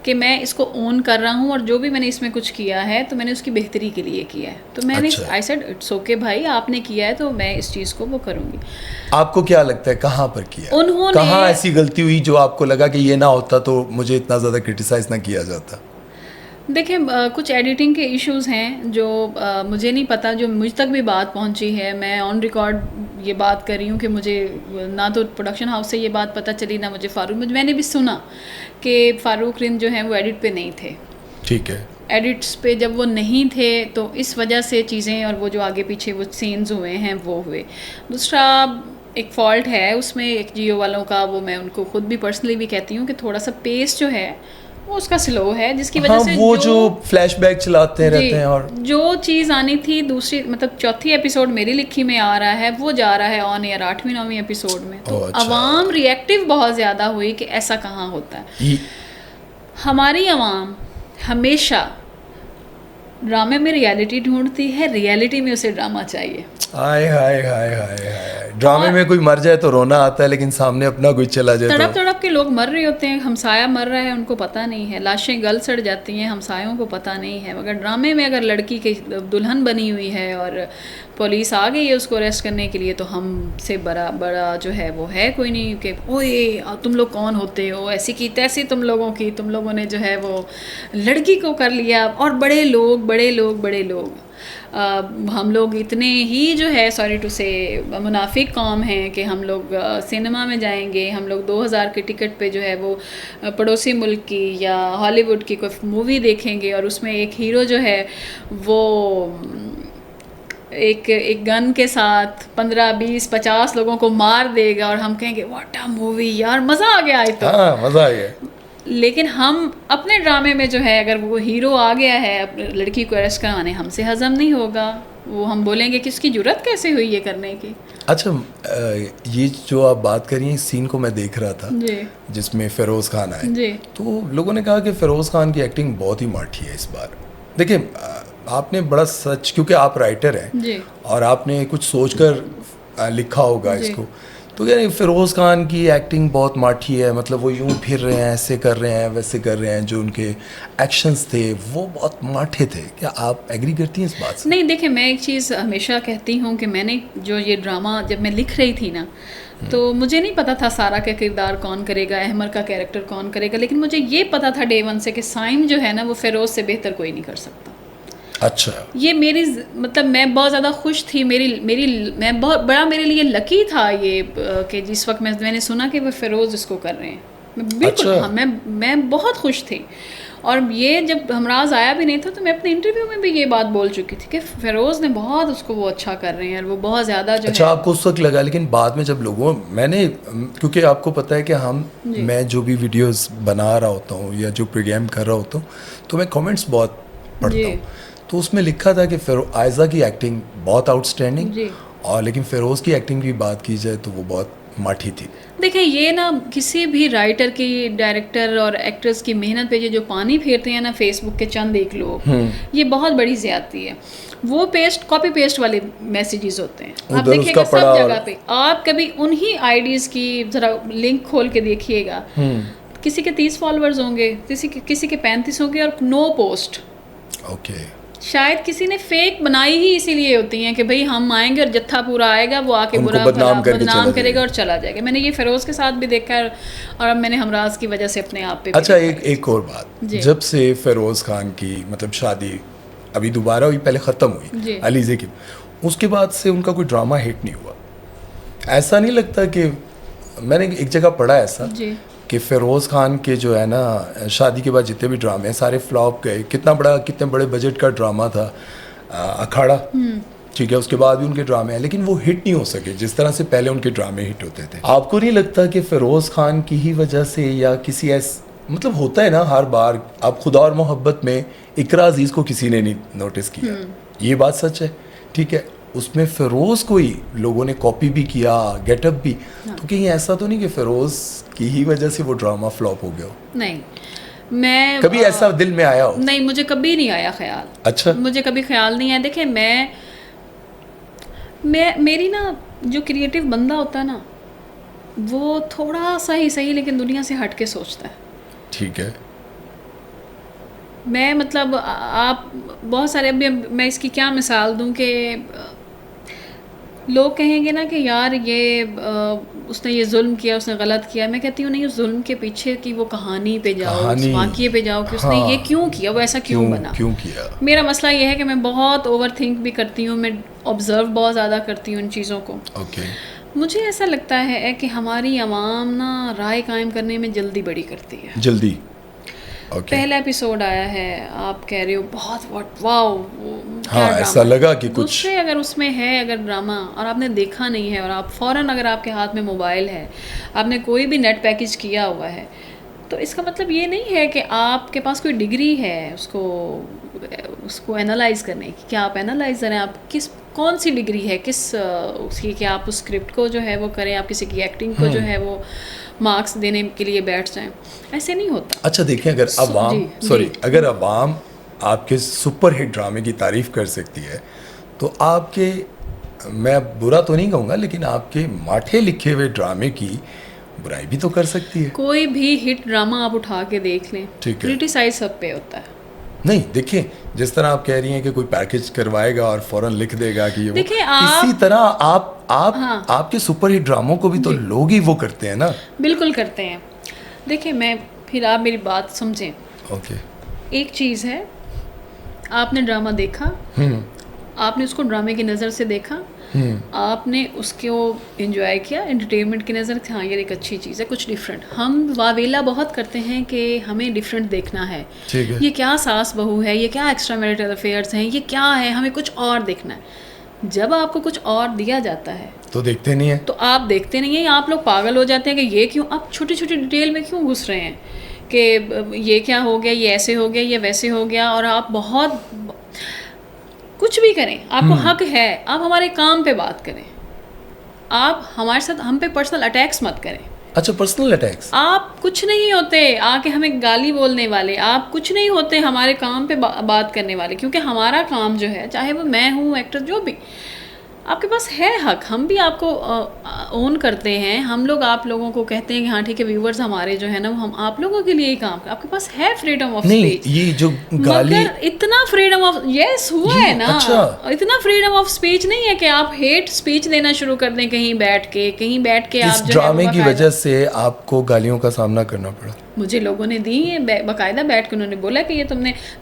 कि मैं इसको ओन कर रहा हूँ और जो भी मैंने इसमें कुछ किया है तो मैंने उसकी बेहतरी के लिए किया है। तो मैंने आई सेड इट्स ओके भाई, आपने किया है तो मैं इस चीज़ को वो करूँगी। आपको क्या लगता है कहाँ पर किया? उन्होंने कहाँ ऐसी गलती हुई जो आपको लगा कि ये ना होता तो मुझे इतना ज़्यादा क्रिटिसाइज ना किया जाता? देखें, कुछ एडिटिंग के इश्यूज़ हैं जो मुझे नहीं पता, जो मुझ तक भी बात पहुंची है। मैं ऑन रिकॉर्ड ये बात कर रही हूँ कि मुझे ना तो प्रोडक्शन हाउस से ये बात पता चली, ना मुझे मैंने भी सुना कि फ़ारूक रिंद जो हैं वो एडिट पे नहीं थे। ठीक है, एडिट्स पे जब वो नहीं थे तो इस वजह से चीज़ें, और वो जो आगे पीछे वो सीन्स हुए हैं वो हुए। दूसरा एक फॉल्ट है उसमें एक जियो वालों का, वो मैं उनको खुद भी पर्सनली भी कहती हूँ कि थोड़ा सा पेस जो है वो उसका स्लो है, जिसकी वजह से वो जो फ्लैशबैक चलाते रहते हैं, और जो चीज़ आनी थी दूसरी, मतलब चौथी एपिसोड मेरी लिखी में आ रहा है, वो जा रहा है ऑन एयर 8वीं 9वीं एपिसोड में। तो अवाम रिएक्टिव बहुत ज़्यादा हुई कि ऐसा कहाँ होता है। हमारी अवाम हमेशा ड्रामे में रियलिटी ढूंढती है, रियलिटी में उसे ड्रामा चाहिए। हाय हाय हाय हाय हाय, ड्रामे में कोई मर जाए तो रोना आता है, लेकिन सामने अपना कोई चला जाए तड़प तड़प के लोग मर रहे होते हैं, हमसाया मर रहा है उनको पता नहीं है, लाशें गल सड़ जाती हैं हमसायों को पता नहीं है। मगर ड्रामे में अगर लड़की की दुल्हन बनी हुई है और पुलिस आ गई है उसको अरेस्ट करने के लिए, तो हमसे बड़ा जो है वो है कोई नहीं कि ओए तुम लोग कौन होते हो, ऐसी की तैसी तुम लोगों ने जो है वो लड़की को कर लिया। और बड़े लोग हम लोग इतने ही जो है सॉरी टू से मुनाफिक कौम हैं कि हम लोग सिनेमा में जाएंगे, हम लोग 2000 के टिकट पे जो है वो पड़ोसी मुल्क की या हॉलीवुड की कोई मूवी देखेंगे और उसमें एक हीरो जो है वो एक गन के साथ 15, 20, 50 लोगों को मार देगा और हम कहेंगे व्हाट अ मूवी यार, मज़ा आ गया। तो मज़ा आ गया। लेकिन हम अपने ड्रामे में जो है अगर वो हीरो आ गया है अपने लड़की को अरेस्ट करवाने, हमसे हजम नहीं होगा, वो हम बोलेंगे कि उसकी जुर्रत कैसे हुई ये करने की। अच्छा, ये जो आप बात कर रही हैं, इस सीन को मैं देख रहा था जी, जिसमें फ़िरोज़ खान आए जी, तो लोगों ने कहा कि फ़िरोज़ खान की एक्टिंग बहुत ही माठी है इस बार। देखिए, आपने बड़ा सच, क्योंकि आप राइटर हैं जी, और आपने कुछ सोचकर लिखा होगा इसको, तो क्या नहीं, फिरोज खान की एक्टिंग बहुत माठी है, मतलब वो यूं फिर रहे हैं, ऐसे कर रहे हैं, वैसे कर रहे हैं, जो उनके एक्शंस थे वो बहुत माठे थे। क्या आप एग्री करती हैं इस बात से? नहीं, देखिए मैं एक चीज़ हमेशा कहती हूँ कि मैंने जो ये ड्रामा जब मैं लिख रही थी ना, तो मुझे नहीं पता था सारा का किरदार कौन करेगा, अहमर का कैरेक्टर कौन करेगा, लेकिन मुझे ये पता था डे वन से कि साइम जो है ना वो फ़िरोज़ से बेहतर कोई नहीं कर सकता। अच्छा। ये मेरी मतलब मैं बहुत ज़्यादा खुश थी, मेरी मेरी मैं बहुत बड़ा मेरे लिए लकी था ये कि जिस वक्त मैंने सुना कि वो फ़िरोज़ इसको कर रहे हैं, मैं बिल्कुल अच्छा। हाँ, मैं बहुत खुश थी। और ये जब हमराज आया भी नहीं था तो मैं अपने इंटरव्यू में भी ये बात बोल चुकी थी कि फ़िरोज़ ने बहुत उसको वो अच्छा कर रहे हैं और वो बहुत ज़्यादा जो अच्छा, है। आपको उस वक्त लगा, लेकिन बाद में जब लोगों मैंने, क्योंकि आपको पता है कि मैं जो भी वीडियोस बना रहा होता हूँ या जो प्रोग्राम कर रहा होता हूँ, तो मैं कमेंट्स बहुत पढ़ता जी। हूँ। तो उसमें लिखा था कि आयज़ा की एक्टिंग बहुत आउटस्टैंडिंग, जी। और लेकिन फ़िरोज़ की एक्टिंग की बात की जाए तो वो बहुत माठी थी। देखिए ये ना किसी भी राइटर की, डायरेक्टर और एक्ट्रेस की मेहनत पे ये जो पानी फेरते हैं ना फेसबुक के चंद एक लोग, ये बहुत बड़ी ज़्यादती है। वो कॉपी पेस्ट वाले मैसेजेस होते हैं, आप उधर देखिएगा उसका सब पड़ा जगह पे। आप कभी उन्हीं आईडीज़ की ज़रा लिंक खोल के देखिएगा, किसी के 30 फॉलोअर्स होंगे, किसी के 35 होंगे और नो पोस्ट। ओके। शायद किसी ने फेक बनाई ही इसीलिए होती हैं कि भाई हम आएंगे और जत्था पूरा आएगा, वो आके उनको बुरा बदनाम करके बदनाम चला करेगा जाएगा। और चला जाएगा। मैंने ये फ़िरोज़ के साथ भी देखा है और अब मैंने हमराज की वजह से अपने आप पे भी अच्छा, देखा है। एक और बात, जी। जब से फ़िरोज़ खान की मतलब शादी अभी दोबारा हुई, पहले ख़त्म हुई जी। अलीज़े की, उसके बाद से उनका कोई ड्रामा हिट नहीं हुआ। ऐसा नहीं लगता कि, मैंने एक जगह पढ़ा ऐसा जी। कि फ़िरोज़ खान के जो है ना शादी के बाद जितने भी ड्रामे हैं सारे फ्लॉप गए। कितने बड़े बजट का ड्रामा था अखाड़ा, ठीक है, उसके बाद भी उनके ड्रामे हैं, लेकिन वो हिट नहीं हो सके जिस तरह से पहले उनके ड्रामे हिट होते थे। आपको नहीं लगता कि फ़िरोज़ खान की ही वजह से, या किसी मतलब होता है ना हर बार, आप खुदा और मोहब्बत में इकरा अजीज़ को किसी ने नहीं नोटिस किया, ये बात सच है, ठीक है, उसमें फ़िरोज़ को ही लोगों ने कॉपी भी किया, गेटअप भी, तो कहीं ऐसा तो नहीं कि फ़िरोज़ की ही वजह से वो ड्रामा फ्लॉप हो गया हो? नहीं, मैं कभी ऐसा दिल में आया हो? नहीं, मुझे कभी नहीं आया ख्याल। अच्छा। मुझे कभी ख्याल नहीं आया। देखिए मेरी ना जो क्रिएटिव बंदा होता है ना, वो थोड़ा सा ही सही लेकिन दुनिया से हट के सोचता है। ठीक है। मैं मतलब आप बहुत सारे, अभी मैं इसकी क्या मिसाल दूं कि लोग कहेंगे ना कि यार ये उसने ये जुल्म किया, उसने गलत किया। मैं कहती हूँ नहीं, उस जुल्म के पीछे की वो कहानी पे जाओ, उस वाक़ये पे जाओ कि उसने ये क्यों किया, वो ऐसा क्यों बना, क्यों किया। मेरा मसला ये है कि मैं बहुत ओवर थिंक भी करती हूँ, मैं ऑब्ज़र्व बहुत ज़्यादा करती हूँ इन चीज़ों को। ओके। मुझे ऐसा लगता है कि हमारी आवाम ना राय कायम करने में जल्दी बड़ी करती है। जल्दी। Okay. पहला एपिसोड आया है, आप कह रहे हो बहुत वाओ, हाँ, ऐसा लगा कि कुछ दूसरे अगर उसमें है अगर ड्रामा और आपने देखा नहीं है और आप फ़ौरन, अगर आपके हाथ में मोबाइल है, आपने कोई भी नेट पैकेज किया हुआ है, तो इसका मतलब ये नहीं है कि आपके पास कोई डिग्री है उसको एनालाइज करने की। क्या आप एनालाइजर हैं? आप कौन सी डिग्री है उसकी कि आप उस स्क्रिप्ट को जो है वो करें, आप किसी की एक्टिंग को जो है वो मार्क्स देने के लिए बैठ जाएं? ऐसे नहीं होता। अच्छा देखें, अगर अगर अवाम आपके सुपर हिट ड्रामे की तारीफ कर सकती है, तो आपके, मैं बुरा तो नहीं कहूँगा, लेकिन आपके माठे लिखे हुए ड्रामे की बुराई भी तो कर सकती है। कोई भी हिट ड्रामा आप उठा के देख लें, क्रिटिसाइज सब पे होता है। नहीं, देखिए जिस तरह आप कह रही हैं कि कोई पैकेज करवाएगा और फौरन लिख देगा कि ये वो, इसी तरह आपके सुपर हिट ड्रामों को भी तो लोग ही वो करते हैं ना। बिल्कुल करते हैं। देखिए फिर आप मेरी बात समझें। ओके। एक चीज़ है, आपने ड्रामा देखा, आपने उसको ड्रामे की नज़र से देखा, आपने उसको एंजॉय किया एंटरटेनमेंट की नज़र से, हाँ ये एक अच्छी चीज़ है, कुछ डिफरेंट। हम वावेला बहुत करते हैं कि हमें डिफरेंट देखना है, ये क्या सास बहू है, ये क्या एक्स्ट्रा मैरिटल अफेयर्स हैं, ये क्या है, हमें कुछ और देखना है। जब आपको कुछ और दिया जाता है तो देखते नहीं है, तो आप देखते नहीं हैं। आप लोग पागल हो जाते हैं कि ये क्यों, आप छोटी छोटी डिटेल में क्यों घुस रहे हैं कि ये क्या हो गया, ये ऐसे हो गया, ये वैसे हो गया। और आप बहुत कुछ भी करें, आपको हक है, आप हमारे काम पे बात करें, आप हमारे साथ हम पे पर्सनल अटैक्स मत करें। अच्छा, पर्सनल अटैक्स? आप कुछ नहीं होते आके हमें गाली बोलने वाले, आप कुछ नहीं होते हमारे काम पे बात करने वाले, क्योंकि हमारा काम जो है, चाहे वो मैं हूँ एक्टर जो भी, आपके पास है हक, हम भी आपको ओन करते हैं, हम लोग आप लोगों को कहते हैं कि हाँ ठीक है व्यूवर्स हमारे जो है ना हम आप लोगों के लिए ही काम कर, आपके पास है फ्रीडम ऑफ नहीं स्पीच। ये जो गाली मगर इतना फ्रीडम ऑफ यस हुआ ये, है ना, अच्छा। इतना फ्रीडम ऑफ स्पीच नहीं है कि आप हेट स्पीच देना शुरू कर दें कहीं बैठ के इस आप जो ड्रामे है की वजह से आपको गालियों का सामना करना पड़ा? मुझे लोगों ने दी है बाकायदा बैठ के, उन्होंने बोला कि ये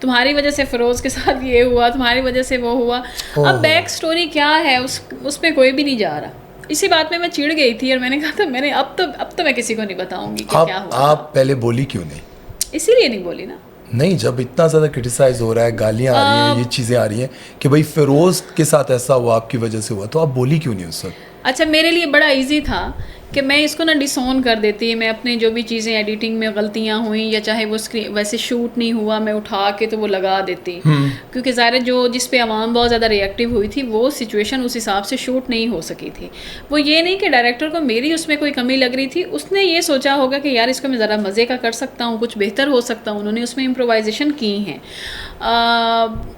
तुम्हारी वजह से फिरोज के साथ ये हुआ, तुम्हारी वजह से वो हुआ। अब बैक स्टोरी क्या है उस पे कोई भी नहीं जा रहा। इसी बात में मैं चिढ़ गई थी और मैंने कहा था मैंने अब तो मैं किसी को नहीं बताऊंगी कि क्या हुआ। आप पहले बोली क्यों नहीं? इसीलिए नहीं बोली ना। नहीं, जब इतना ज़्यादा क्रिटिसाइज हो रहा है, गालियाँ आ रही हैं, ये चीज़ें आ रही हैं कि भाई फिरोज के साथ ऐसा हुआ, आपकी वजह से हुआ, तो आप बोली क्यों नहीं उस वक्त? अच्छा मेरे लिए बड़ा इजी था कि मैं इसको ना डिसोन कर देती, मैं अपने जो भी चीज़ें एडिटिंग में गलतियाँ हुई या चाहे वो स्क्रीन वैसे शूट नहीं हुआ, मैं उठा के तो वो लगा देती, क्योंकि ज़ाहिर जो जिस पे आवाम बहुत ज़्यादा रिएक्टिव हुई थी वो सिचुएशन उस हिसाब से शूट नहीं हो सकी थी। वो ये नहीं कि डायरेक्टर को मेरी उसमें कोई कमी लग रही थी, उसने ये सोचा होगा कि यार इसको मैं ज़रा मज़े का कर सकता हूँ, कुछ बेहतर हो सकता हूँ, उन्होंने उसमें इम्प्रोवाइजेशन की हैं।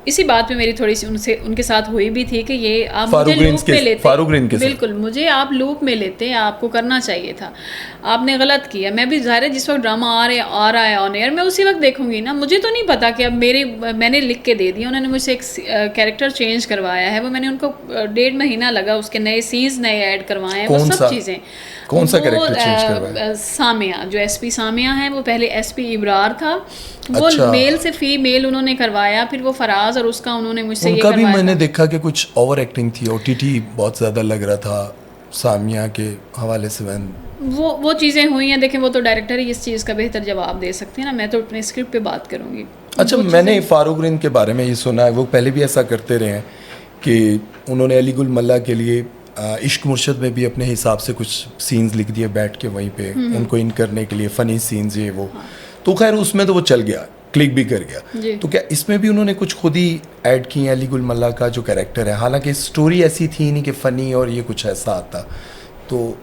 इसी बात में मेरी थोड़ी सी उनके साथ हुई भी थी कि ये आप मुझे लूप में लेते, बिल्कुल मुझे आप लूप में लेते, आपको करना चाहिए था, आपने गलत किया। मैं भी ज़ाहिर है जिस वक्त ड्रामा आ रहा है ऑन एयर मैं उसी वक्त देखूंगी ना, मुझे तो नहीं पता कि अब मैंने लिख के दे दिया, उन्होंने मुझसे एक कैरेक्टर चेंज करवाया है, वो मैंने उनको 1.5 महीना लगा, उसके नए सीन्स नए ऐड करवाए हैं, वो सब चीज़ें। कौन सा कैरेक्टर चेंज करवाया? सामिया, जो एसपी सामिया है वो पहले एसपी इब्रार था, वो अच्छा। मेल से फीमेल उन्होंने करवाया, फिर वो फराज और उसका उन्होंने मुझसे उनका भी मैंने देखा कि कुछ ओवर एक्टिंग थी, ओटीटी बहुत ज़्यादा लग रहा था सामिया के हवाले से। वो चीज़ें हुई हैं, देखें वो तो डायरेक्टर ही इस चीज़ का बेहतर जवाब दे सकते हैं ना, मैं तो अपने स्क्रिप्ट पे बात करूँगी। अच्छा, मैंने फारूक रिन के बारे में ये सुना है, वो पहले भी ऐसा करते रहे हैं कि उन्होंने अली गुल मल्ला के लिए इश्क मुर्शद में भी अपने हिसाब से कुछ सीन्स लिख दिए बैठ के वहीं पे उनको इन करने के लिए, फ़नी सीन्स ये वो। तो खैर उसमें तो वो चल गया, क्लिक भी कर गया। तो क्या इसमें भी उन्होंने कुछ खुद ही ऐड किए अली गुल मल्ला का जो कैरेक्टर है, हालांकि स्टोरी ऐसी थी नहीं कि फ़नी और ये कुछ ऐसा आता, तो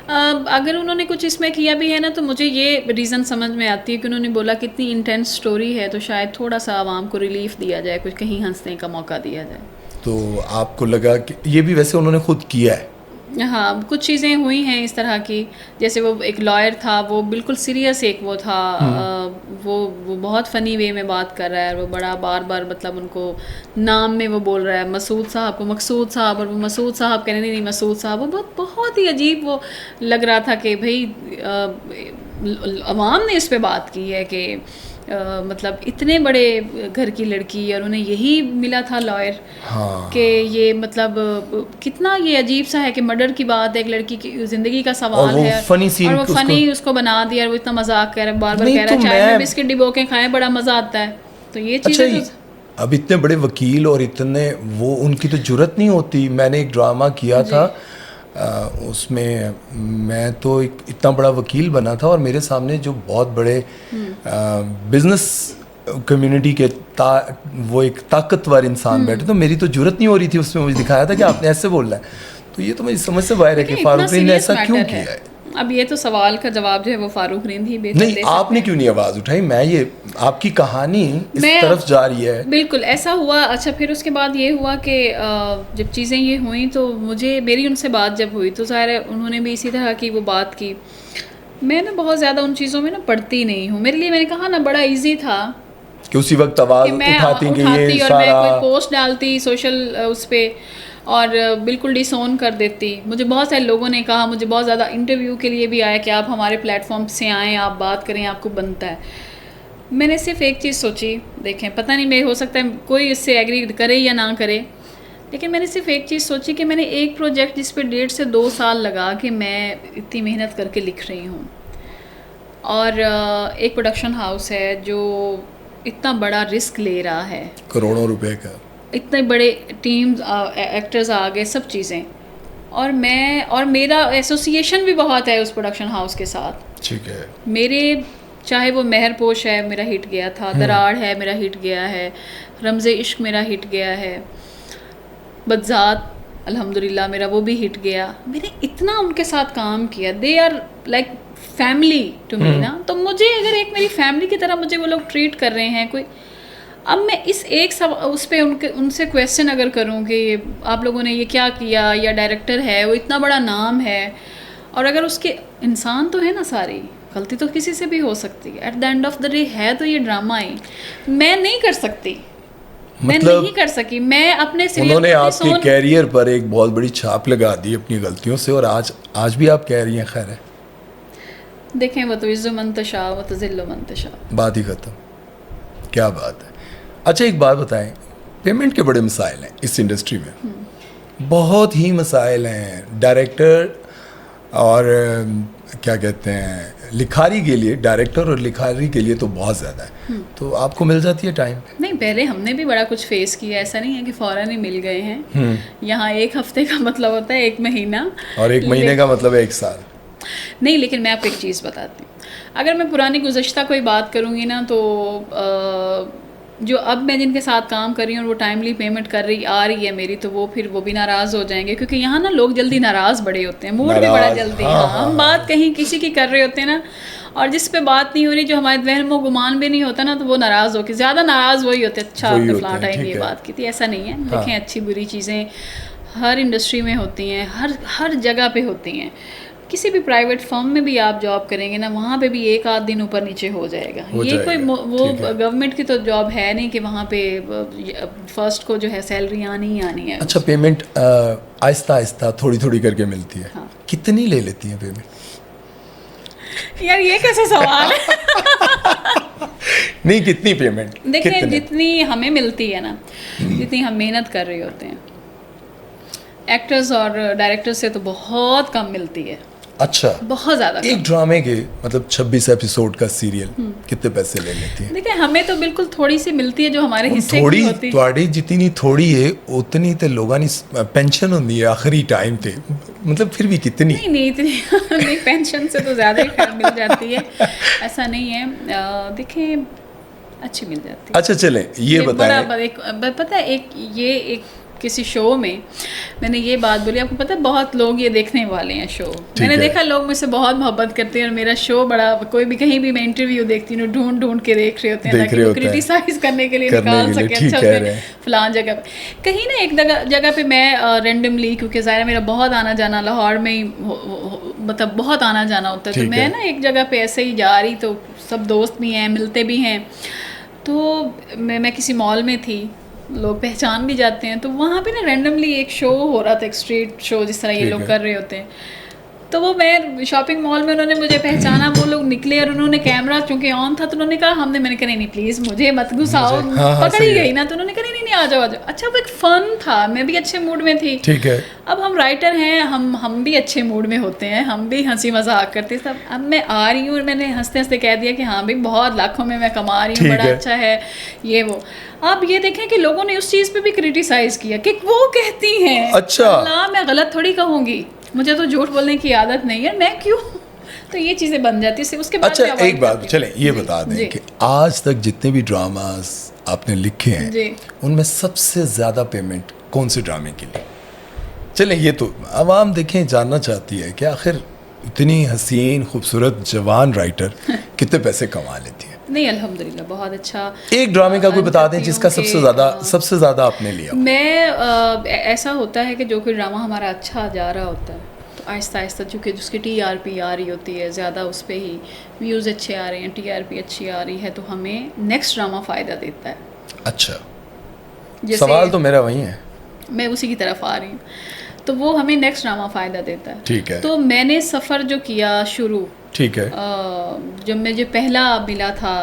अगर उन्होंने कुछ इसमें किया भी है ना तो मुझे ये रीज़न समझ में आती है कि उन्होंने बोला कि इतनी इंटेंस स्टोरी है तो शायद थोड़ा सा आवाम को रिलीफ दिया जाए, कुछ कहीं हंसने का मौका दिया जाए। तो आपको लगा कि ये भी वैसे उन्होंने खुद किया है? हाँ, कुछ चीज़ें हुई हैं इस तरह की, जैसे वो एक लॉयर था, वो बिल्कुल सीरियस एक वो था, वो बहुत फ़नी वे में बात कर रहा है, वो बड़ा बार बार मतलब उनको नाम में वो बोल रहा है मसूद साहब को मकसूद साहब, और वो मसूद साहब कहने नहीं मसूद साहब, वो बहुत ही अजीब वो लग रहा था कि भाई अवाम ने इस पे बात की है कि मतलब इतने बड़े घर की लड़की और उन्हें यही मिला था लॉयर। हाँ। कि ये मतलब कितना ये अजीब सा है कि मर्डर की बात है, एक लड़की की ज़िंदगी का सवाल है, और वो फ़नी उसको बना दिया, और वो इतना मजाक कर रहा है, बार बार कह रहा है चाय में बिस्किट डिबो के खाएं, बड़ा मज़ा आता है। तो ये चीज़ें अब इतने बड़े वकील और इतने वो, उनकी तो जुर्रत नहीं होती। मैंने एक ड्रामा किया था, उसमें मैं तो इतना बड़ा वकील बना था और मेरे सामने जो बहुत बड़े बिजनेस कम्युनिटी के वो एक ताकतवर इंसान बैठे, तो मेरी तो जुर्रत नहीं हो रही थी उसमें मुझे दिखाया था कि आपने ऐसे बोलना है। तो ये तो मेरी समझ से बाहर है कि फारूक रिन ने ऐसा क्यों किया है। अब ये तो सवाल का जवाब जो है वो फारूक रिन ही बेहतर नहीं, आपने क्यों नहीं आवाज़ उठाई? मैं ये आपकी कहानी इस तरफ जा रही है। बिल्कुल ऐसा हुआ। अच्छा, फिर उसके बाद ये हुआ कि जब चीज़ें ये हुई तो मेरी उनसे बात जब हुई तो ज़ाहिर है उन्होंने भी इसी तरह की वो बात की। मैं ना बहुत ज़्यादा उन चीज़ों में ना पढ़ती नहीं हूँ, मेरे लिए मैंने कहा ना बड़ा ईजी था कि उसी वक्त आवाज़ उठाती और मैं कोई पोस्ट डालती सोशल उस पर और बिल्कुल डिसोन कर देती। मुझे बहुत सारे लोगों ने कहा, मुझे बहुत ज़्यादा इंटरव्यू के लिए भी आया कि आप हमारे प्लेटफॉर्म से आएँ, आप बात करें, आपको बनता है। मैंने सिर्फ एक चीज़ सोची, देखें पता नहीं मैं हो सकता है कोई इससे एग्री करे या ना करे, लेकिन मैंने सिर्फ एक चीज़ सोची कि मैंने एक प्रोजेक्ट जिस पर 1.5 से 2 साल लगा कि मैं इतनी मेहनत करके लिख रही हूँ, और एक प्रोडक्शन हाउस है जो इतना बड़ा रिस्क ले रहा है, करोड़ों रुपए का, इतने बड़े टीम्स एक्टर्स आ गए, सब चीज़ें, और मेरा एसोसिएशन भी बहुत है उस प्रोडक्शन हाउस के साथ। ठीक है। मेरे चाहे वो मेहरपोश है मेरा हिट गया था, दराड़ है मेरा हिट गया है, रमज़े इश्क मेरा हिट गया है, बदजात अल्हम्दुलिल्लाह मेरा वो भी हिट गया। मैंने इतना उनके साथ काम किया, they are like family to me ना। तो मुझे अगर एक मेरी फैमिली की तरह मुझे वो लोग ट्रीट कर रहे हैं, कोई अब मैं इस एक सब उस पे उनसे क्वेश्चन अगर करूँ कि आप लोगों ने ये क्या किया, या डायरेक्टर है वो इतना बड़ा नाम है, और अगर उसके इंसान तो है ना सारी, गलती तो किसी से भी हो सकती है, at the end of the day है तो ये ड्रामा ही, मैं नहीं कर सकती, मैं नहीं कर सकी। मैं अपने उन्होंने आपके कैरियर पर एक बहुत बड़ी छाप लगा दी अपनी गलतियों से, और आज भी आप कह रही हैं खैर है। देखें वो तो इज़्ज़ु मंतशा वो तो ज़िल्लु मंतशा, बात ही खत्म। क्या बात है। अच्छा एक बात बताएं, पेमेंट के बड़े मसाइल हैं इस इंडस्ट्री में, बहुत ही मसाइल हैं। डायरेक्टर और क्या कहते हैं लिखारी के लिए, डायरेक्टर और लिखारी के लिए तो बहुत ज़्यादा है, तो आपको मिल जाती है टाइम पे? नहीं, पहले हमने भी बड़ा कुछ फेस किया, ऐसा नहीं है कि फ़ौरन ही मिल गए हैं। यहाँ 1 हफ्ते का मतलब होता है 1 महीना, और 1 महीने का मतलब है 1 साल। नहीं, लेकिन मैं आपको एक चीज़ बताती हूँ, अगर मैं पुरानी गुज़श्ता कोई बात करूँगी ना, तो जो अब मैं जिनके साथ काम कर रही हूँ और वो टाइमली पेमेंट आ रही है मेरी, तो वो भी नाराज़ हो जाएंगे, क्योंकि यहाँ ना लोग जल्दी नाराज़ बड़े होते हैं, मूड भी बड़ा जल्दी। हम बात कहीं किसी की कर रहे होते हैं ना, और जिस पे बात नहीं हो रही, जो हमारे वहम व गुमान भी नहीं होता ना, तो वो नाराज़ होकर ज़्यादा नाराज़ वही होते हैं, अच्छा आपने फलां टाइम ये बात की थी। ऐसा नहीं है, देखें अच्छी बुरी चीज़ें हर इंडस्ट्री में होती हैं, हर जगह पे होती हैं। किसी भी प्राइवेट फर्म में भी आप जॉब करेंगे ना, वहाँ पे भी 1 आध दिन ऊपर नीचे हो जाएगा। ये कोई वो गवर्नमेंट की तो जॉब है नहीं कि वहाँ पे फर्स्ट को जो है सैलरी आनी ही आनी है। अच्छा, पेमेंट आहिस्ता आहिस्ता थोड़ी थोड़ी करके मिलती है। हाँ। कितनी ले लेती है पेमेंट? यार ये कैसा सवाल है। नहीं, कितनी पेमेंट? देखिए जितनी हमें मिलती है ना, जितनी हम मेहनत कर रहे होते हैं, एक्टर्स और डायरेक्टर से तो बहुत कम मिलती है। अच्छा, बहुत ज़्यादा। एक ड्रामे के मतलब 26 एपिसोड का सीरियल कितने पैसे ले लेती है? देखिए हमें तो बिल्कुल थोड़ी सी मिलती है जो हमारे हिस्से की होती है। थोड़ी जितनी थोड़ी है उतनी तो लोगों ने पेंशन होती है आखिरी टाइम पे, मतलब फिर भी कितनी? नहीं इतनी नहीं, पेंशन से तो ज़्यादा ही खैर मिल जाती है, ऐसा नहीं है। देखें अच्छी मिल जाती है। अच्छा चलें, ये बताएं। पता है एक किसी शो में मैंने ये बात बोली, आपको पता है बहुत लोग ये देखने वाले हैं शो। मैंने देखा लोग मुझसे बहुत मोहब्बत करते हैं, और मेरा शो बड़ा, कोई भी कहीं भी मैं इंटरव्यू देखती हूँ ढूंढ के देख रहे होते हैं ताकि वो क्रिटिसाइज करने के लिए निकाल सके। अच्छा फलां जगह पे कहीं ना एक जगह पे मैं रेंडमली, क्योंकि ज़ाहिर मेरा बहुत आना जाना लाहौर में ही मतलब बहुत आना जाना होता है, तो मैं ना एक जगह पे ऐसे ही जा रही, तो सब दोस्त भी हैं मिलते भी हैं, तो मैं किसी मॉल में थी, लोग पहचान भी जाते हैं, तो वहाँ पे ना रैंडमली एक शो हो रहा था, एक स्ट्रीट शो जिस तरह ये लोग कर रहे होते हैं। तो वो मैं शॉपिंग मॉल में, उन्होंने मुझे पहचाना, वो लोग निकले और उन्होंने कैमरा चूंकि ऑन था, तो उन्होंने कहा मैंने कहा नहीं प्लीज़ मुझे मत घुसाओ, पकड़ी गई ना, तो उन्होंने कहा नहीं आ जाओ। अच्छा वो एक फ़न था, मैं भी अच्छे मूड में थी। ठीक है, अब हम राइटर हैं, हम भी अच्छे मूड में होते हैं, हम भी हंसी मजाक करते सब। अब मैं आ रही हूँ और मैंने हंसते हंसते कह दिया कि हाँ भाई बहुत लाखों में मैं कमा रही हूँ, बड़ा अच्छा है ये वो। अब ये देखें कि लोगों ने उस चीज़ पे भी क्रिटिसाइज किया कि वो कहती हैं, अच्छा मैं गलत थोड़ी कहूँगी, मुझे तो झूठ बोलने की आदत नहीं है, मैं क्यों, तो ये चीज़ें बन जाती है। उसके बाद अच्छा एक बात चलें ये बता दें कि आज तक जितने भी ड्रामास आपने लिखे हैं उनमें सबसे ज़्यादा पेमेंट कौन से ड्रामे के लिए? चलें ये तो आवाम देखें जानना चाहती है कि आखिर इतनी हसीन खूबसूरत जवान राइटर कितने पैसे कमा लेती है। नहीं अल्हम्दुलिल्लाह बहुत अच्छा। एक ड्रामे का कोई बता दें जिसका सबसे ज़्यादा आपने लिया। मैं ऐसा होता है कि जो कोई ड्रामा हमारा अच्छा जा रहा होता है तो आहिस्ता आहिस्ता चूँकि जिसकी TRP आ रही होती है ज़्यादा, उस पर ही व्यूज़ अच्छे आ रहे हैं, TRP अच्छी आ रही है, तो हमें नेक्स्ट ड्रामा फ़ायदा देता है। अच्छा, सवाल तो मेरा वही है, मैं उसी की तरफ आ रही हूँ, तो वो हमें नेक्स्ट ड्रामा फ़ायदा देता है। ठीक है। तो मैंने सफ़र जो किया शुरू, ठीक है, जब मुझे पहला मिला था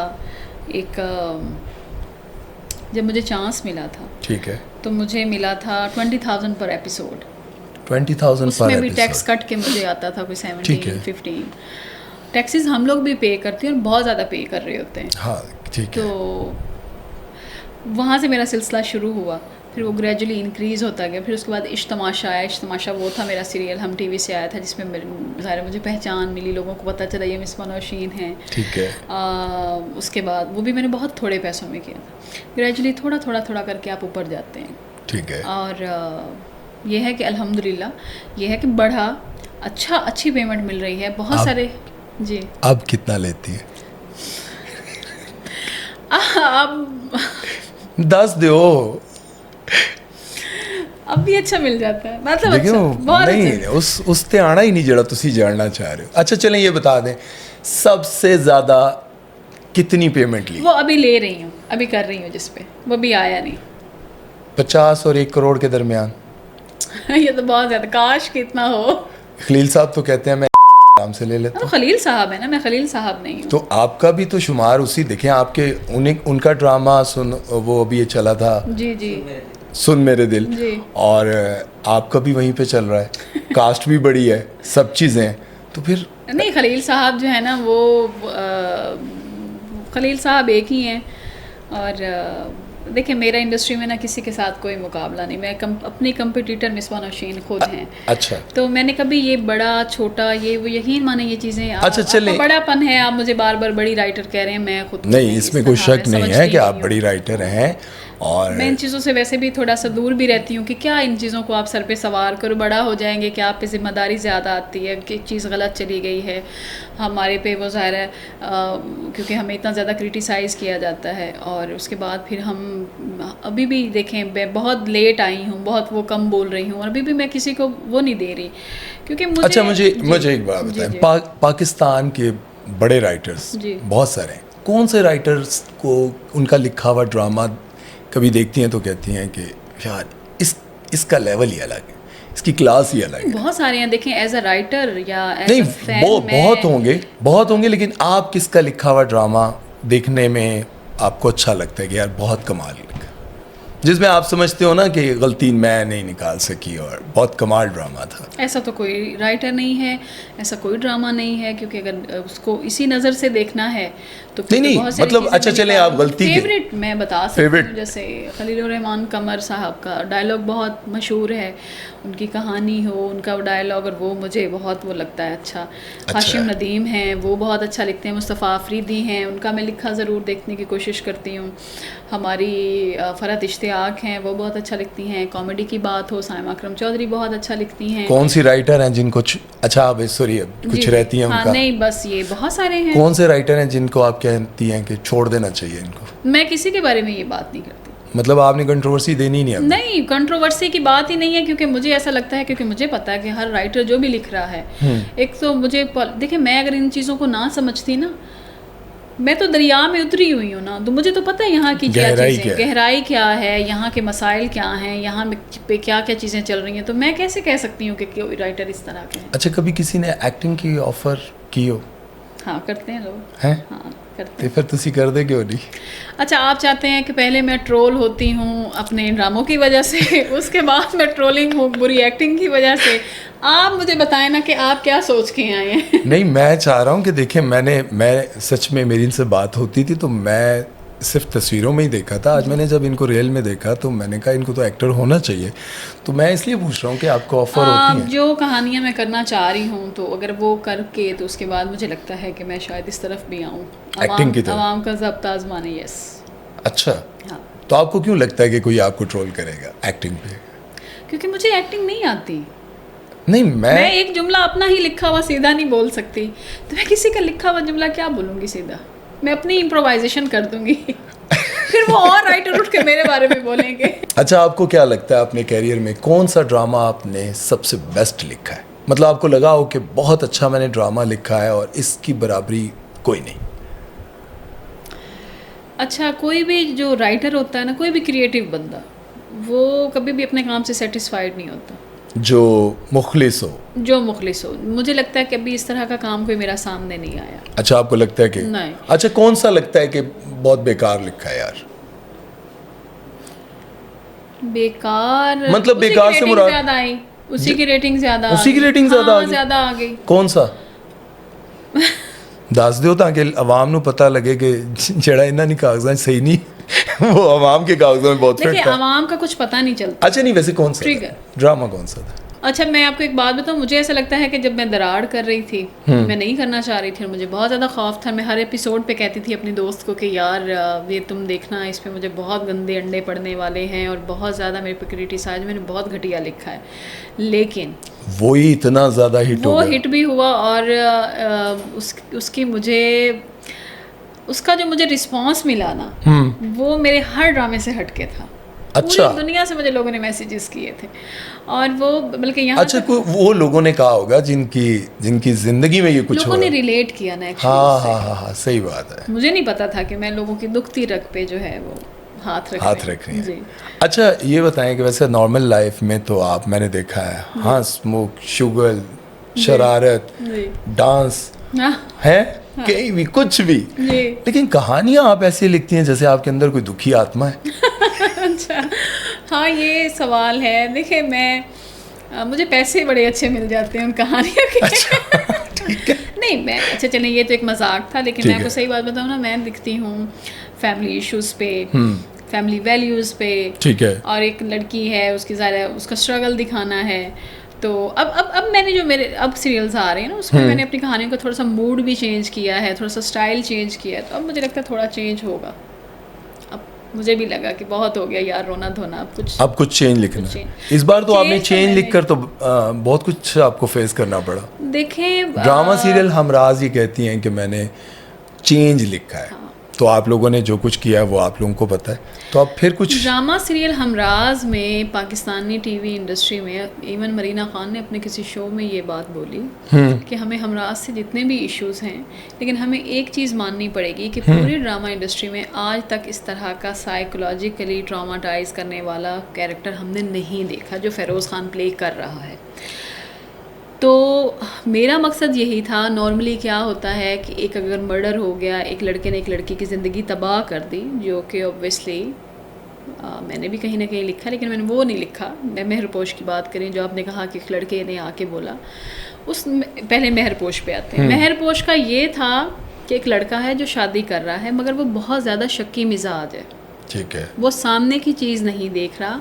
जब मुझे चांस मिला था, ठीक है, तो मुझे मिला था 20,000 पर एपिसोड। 20,000 उसमें भी टैक्स कट के मुझे आता था कोई 17-15 टैक्सेस हम लोग भी पे करते हैं और बहुत ज़्यादा पे कर रहे होते हैं। हाँ ठीक है। तो वहाँ से मेरा सिलसिला शुरू हुआ, फिर वो ग्रेजुअली इंक्रीज़ होता गया। फिर उसके बाद इश्क तमाशा आया। इश्क तमाशा वो था मेरा सीरियल, हम टीवी से आया था, जिसमें ज़ाहिर मुझे पहचान मिली, लोगों को पता चला ये मिस मनोशीन हैं। ठीक है। उसके बाद वो भी मैंने बहुत थोड़े पैसों में किया था। ग्रेजुअली थोड़ा करके आप ऊपर जाते हैं। ठीक है। और ये है कि अल्हम्दुलिल्लाह ये है कि बढ़ा, अच्छी पेमेंट मिल रही है, बहुत सारे। जी, अब कितना लेती है? अब दस दो। अब भी अच्छा मिल जाता है, मतलब देखिए अच्छा, बहुत नहीं अच्छा। उस ते आना ही नहीं जड़ा तुसी जानना चाह रहे हो। अच्छा चलें ये बता दें, सबसे ज़्यादा कितनी पेमेंट ली? वो अभी ले रही हूँ, अभी कर रही हूँ जिस पे, वो भी आया नहीं। 50 और 1 करोड़ के दरमियान। ये तो बहुत ज्यादा, काश कि इतना हो। खलील साहब तो कहते हैं मैं नाम से ले लेता तो हूँ। खलील साहब है ना, मैं खलील साहब नहीं हूँ। तो आपका भी तो शुमार उसी, देखें आपके उनका ड्रामा सुन, वो अभी ये चला था जी जी सुन मेरे दिल, जी। और आपका भी वहीं पे चल रहा है, कास्ट भी बड़ी है, सब चीज़ें हैं, तो फिर नहीं, खलील साहब जो है ना वो खलील साहब एक ही हैं। और देखिए मेरा इंडस्ट्री में ना किसी के साथ कोई मुकाबला नहीं, मैं अपनी कंपटीटर मिसबा नौशीन खुद हैं। अच्छा तो मैंने कभी ये बड़ा छोटा ये वो यकीन माने ये चीज़ें अच्छा, चलें। आपका बड़ापन है, आप मुझे बार बार बड़ी राइटर कह रहे हैं, मैं खुद को नहीं, इस इसमें कोई तरह शक मैं नहीं है समझती कि आप नहीं बड़ी हूँ। राइटर हैं, और मैं इन चीज़ों से वैसे भी थोड़ा सा दूर भी रहती हूँ कि क्या इन चीज़ों को आप सर पे सवार करो, बड़ा हो जाएंगे कि आप पे जिम्मेदारी ज़्यादा आती है कि चीज़ गलत चली गई है हमारे पे, वो ज़ाहिर है क्योंकि हमें इतना ज़्यादा क्रिटिसाइज़ किया जाता है। और उसके बाद फिर हम अभी भी देखें, मैं बहुत लेट आई हूँ, बहुत वो कम बोल रही हूँ, और अभी भी मैं किसी को वो नहीं दे रही क्योंकि मुझे। अच्छा मुझे जी, एक बात जी, बताएं, जी। पाकिस्तान के बड़े राइटर्स जी। बहुत सारे हैं, कौन से राइटर्स को उनका लिखा हुआ ड्रामा कभी देखती हैं तो कहती हैं कि यार इसका लेवल ही अलग है, इसकी क्लास ही अलग है? बहुत सारे हैं, देखें एज अ राइटर या एज नहीं अ फैन बहुत होंगे, लेकिन आप किसका लिखा हुआ ड्रामा देखने में आपको अच्छा लगता है कि यार बहुत कमाल लिखा, जिसमें आप समझते हो ना कि गलती मैं नहीं निकाल सकी और बहुत कमाल ड्रामा था? ऐसा तो कोई राइटर नहीं है, ऐसा कोई ड्रामा नहीं है, क्योंकि अगर उसको इसी नज़र से देखना है तो फिर नहीं, तो बहुत सारी मतलब चीज़ें अच्छा मैं चलें, निकाल आप गलती के फेवरेट मैं बता सकती फेवरेट। हूँ, जैसे खलीलुर रहमान कमर साहब का डायलॉग बहुत मशहूर है, उनकी कहानी हो, उनका डायलॉग, और वो मुझे बहुत वो लगता है अच्छा। हाशिम नदीम हैं, वो बहुत अच्छा लिखते हैं। मुस्तफ़ा आफरीदी हैं, उनका मैं लिखा ज़रूर देखने की कोशिश करती हूँ। हमारी फ़रहत इश्तियाक हैं, वो बहुत अच्छा लिखती हैं। कॉमेडी की बात हो, साइमा अकरम चौधरी बहुत अच्छा लिखती हैं। कौन सी राइटर हैं जिनको अच्छा आप सॉरी कुछ जी, रहती हैं हाँ, उनका? नहीं बस ये बहुत सारे हैं। कौन से राइटर हैं जिनको आप कहती हैं कि छोड़ देना चाहिए इनको? मैं किसी के बारे में ये बात नहीं करती। मतलब आपने कंट्रोवर्सी देनी नहीं है? नहीं, कंट्रोवर्सी की बात ही नहीं है, क्योंकि मुझे ऐसा लगता है, क्योंकि मुझे पता है कि हर राइटर जो भी लिख रहा है, एक तो मुझे देखिए मैं अगर इन चीज़ों को ना समझती ना, मैं तो दरिया में उतरी हुई हूँ ना, तो मुझे तो पता है यहाँ की क्या चीज़ें, गहराई क्या है, यहाँ के मसाइल क्या हैं, यहाँ पे क्या क्या चीज़ें चल रही हैं, तो मैं कैसे कह सकती हूँ कि कोई राइटर इस तरह के हैं। अच्छा, कभी किसी ने एक्टिंग की ऑफर की हो? हाँ, करते हैं लोग। हैं? हाँ, करते तो फिर तुसी कर दे क्यों नहीं? अच्छा, आप चाहते हैं कि पहले मैं ट्रोल होती हूँ अपने ड्रामों की वजह से, उसके बाद मैं ट्रोलिंग हूँ बुरी एक्टिंग की वजह से। आप मुझे बताएं ना कि आप क्या सोच के आए हैं। नहीं, मैं चाह रहा हूँ कि देखें, मैं सच में मेरी इनसे बात होती थी तो मैं सिर्फ तस्वीरों में ही देखा था। आज मैंने जब इनको रियल में देखा तो मैंने कहा इनको तो एक्टर होना चाहिए, तो मैं इसलिए पूछ रहा हूँ कि आपको ऑफर होती है? जो कहानियाँ मैं करना चाह रही हूँ, तो अगर वो करके तो उसके बाद मुझे लगता है कि मैं शायद इस तरफ भी आऊँ, एक्टिंग की तरफ, आवाम का ज़ब्त आज़माने। यस। अच्छा, हाँ, तो आपको क्यों लगता है कि कोई आपको ट्रोल करेगा एक्टिंग पे? क्योंकि मुझे एक्टिंग नहीं आती। नहीं, मैं एक जुमला अपना ही लिखा हुआ सीधा नहीं बोल सकती, तो मैं किसी का लिखा हुआ जुमला क्या बोलूँगी सीधा? मैं अपनी इम्प्रोवाइजेशन कर दूंगी। फिर वो और राइटर उठ के मेरे बारे में बोलेंगे। अच्छा, आपको क्या लगता है अपने कैरियर में कौन सा ड्रामा आपने सबसे बेस्ट लिखा है? मतलब आपको लगा हो कि बहुत अच्छा मैंने ड्रामा लिखा है और इसकी बराबरी कोई नहीं? अच्छा, कोई भी जो राइटर होता है ना, कोई भी क्रिएटिव बंदा, वो कभी भी अपने काम से सेटिस्फाइड नहीं होता। जो मुखलिस हो, मुझे लगता है कि अभी इस तरह का काम कोई मेरा सामने नहीं आया। अच्छा, आपको लगता है कि नहीं। अच्छा, कौन सा लगता है कि बहुत बेकार लिखा है यार? बेकार मतलब बेकार से मुराद ज़्यादा आई, उसी की रेटिंग ज़्यादा आ गई। कौन सा? दस दियो ताकि आवाम ਨੂੰ पता लगे कि ਜਿਹੜਾ ਇਹਨਾਂ ਨੇ कागज़ां सही नहीं वो आवाम के कागज़ों में बहुत देखिए, फिट था। आवाम का कुछ पता नहीं चलता। अच्छा, नहीं वैसे कौन सा ट्रिगर ड्रामा कौन सा था? अच्छा, मैं आपको एक बात बताऊं, मुझे ऐसा लगता है कि जब मैं दराड़ कर रही थी, मैं नहीं करना चाह रही थी और मुझे बहुत ज़्यादा खौफ था। मैं हर एपिसोड पे कहती थी अपनी दोस्त को कि यार ये तुम देखना, इस पे मुझे बहुत गंदे अंडे पड़ने वाले हैं और बहुत ज़्यादा मेरे पे क्रिटिसाइज, मैंने बहुत घटिया लिखा है, लेकिन वो ही इतना ज़्यादा हिट हो गया। वो हिट भी हुआ और उसकी मुझे उसका जो मुझे रिस्पांस मिला ना, वो मेरे हर ड्रामे से हटके था। अच्छा, पूरी दुनिया से मुझे लोगों ने मैसेजेस किए थे, और वो बल्कि यहाँ अच्छा, कोई वो लोगों ने कहा होगा जिनकी जिंदगी में ये कुछ लोगों हो ने रहा है। रिलेट किया ना एक्चुअली हाँ उससे। हाँ हाँ हाँ, सही बात है। मुझे नहीं पता था कि मैं लोगों की दुखती रग पे जो है वो हाथ रख रही है। जी। अच्छा, ये बताएं कि वैसे नॉर्मल लाइफ में तो आप, मैंने देखा है, हाँ, स्मोक, शुगर, शरारत, जी डांस हाँ है, कहीं भी कुछ भी, जी। लेकिन कहानियां आप ऐसी लिखती हैं जैसे आपके अंदर कोई दुखी आत्मा है। अच्छा, हाँ ये सवाल है। देखिए मैं मुझे पैसे बड़े अच्छे मिल जाते हैं उन कहानियों के। अच्छा, ठीक है। नहीं मैं, अच्छा चलें, ये तो एक मजाक था, लेकिन ठीक मैं आपको है। सही बात बताऊँ ना, मैं लिखती हूँ फैमिली इश्यूज पे, फैमिली वैल्यूज़ पे। ठीक है। और एक लड़की है, उसकी ज़्यादा उसका स्ट्रगल दिखाना है। तो अब मैंने जो मेरे अब सीरियल्स आ रहे हैं ना, उसमें मैंने अपनी कहानियों का थोड़ा सा मूड भी चेंज किया है, थोड़ा सा स्टाइल चेंज किया है। तो अब मुझे लगता है थोड़ा चेंज होगा। अब मुझे भी लगा कि बहुत हो गया यार रोना धोना, अब कुछ चेंज लिखना कुछ है। change। इस बार तो आपने Change तो चेंज मैंने- लिखकर तो बहुत कुछ आपको फेस करना पड़ा। देखें ड्रामा सीरियल हमराज ही कहती हैं कि मैंने चेंज लिखा है। तो आप लोगों ने जो कुछ किया है वो आप लोगों को पता है, तो आप फिर कुछ। ड्रामा सीरियल हमराज में पाकिस्तानी टीवी इंडस्ट्री में इवन मरीना खान ने अपने किसी शो में ये बात बोली कि हमें हमराज से जितने भी इश्यूज हैं, लेकिन हमें एक चीज़ माननी पड़ेगी कि पूरी ड्रामा इंडस्ट्री में आज तक इस तरह का साइकोलॉजिकली ट्रॉमाटाइज करने वाला कैरेक्टर हमने नहीं देखा जो फ़ेरोज़ खान प्ले कर रहा है। तो मेरा मकसद यही था। नॉर्मली क्या होता है कि एक अगर मर्डर हो गया, एक लड़के ने एक लड़की की ज़िंदगी तबाह कर दी, जो कि ऑब्वियसली मैंने भी कहीं ना कहीं लिखा, लेकिन मैंने वो नहीं लिखा। मैं मेहरपोश की बात करें, जो आपने कहा कि एक लड़के ने आके बोला, उस पहले मेहरपोश पे आते हैं। मेहरपोश का ये था कि एक लड़का है जो शादी कर रहा है, मगर वो बहुत ज़्यादा शक्की मिजाज है। ठीक है। वो सामने की चीज़ नहीं देख रहा।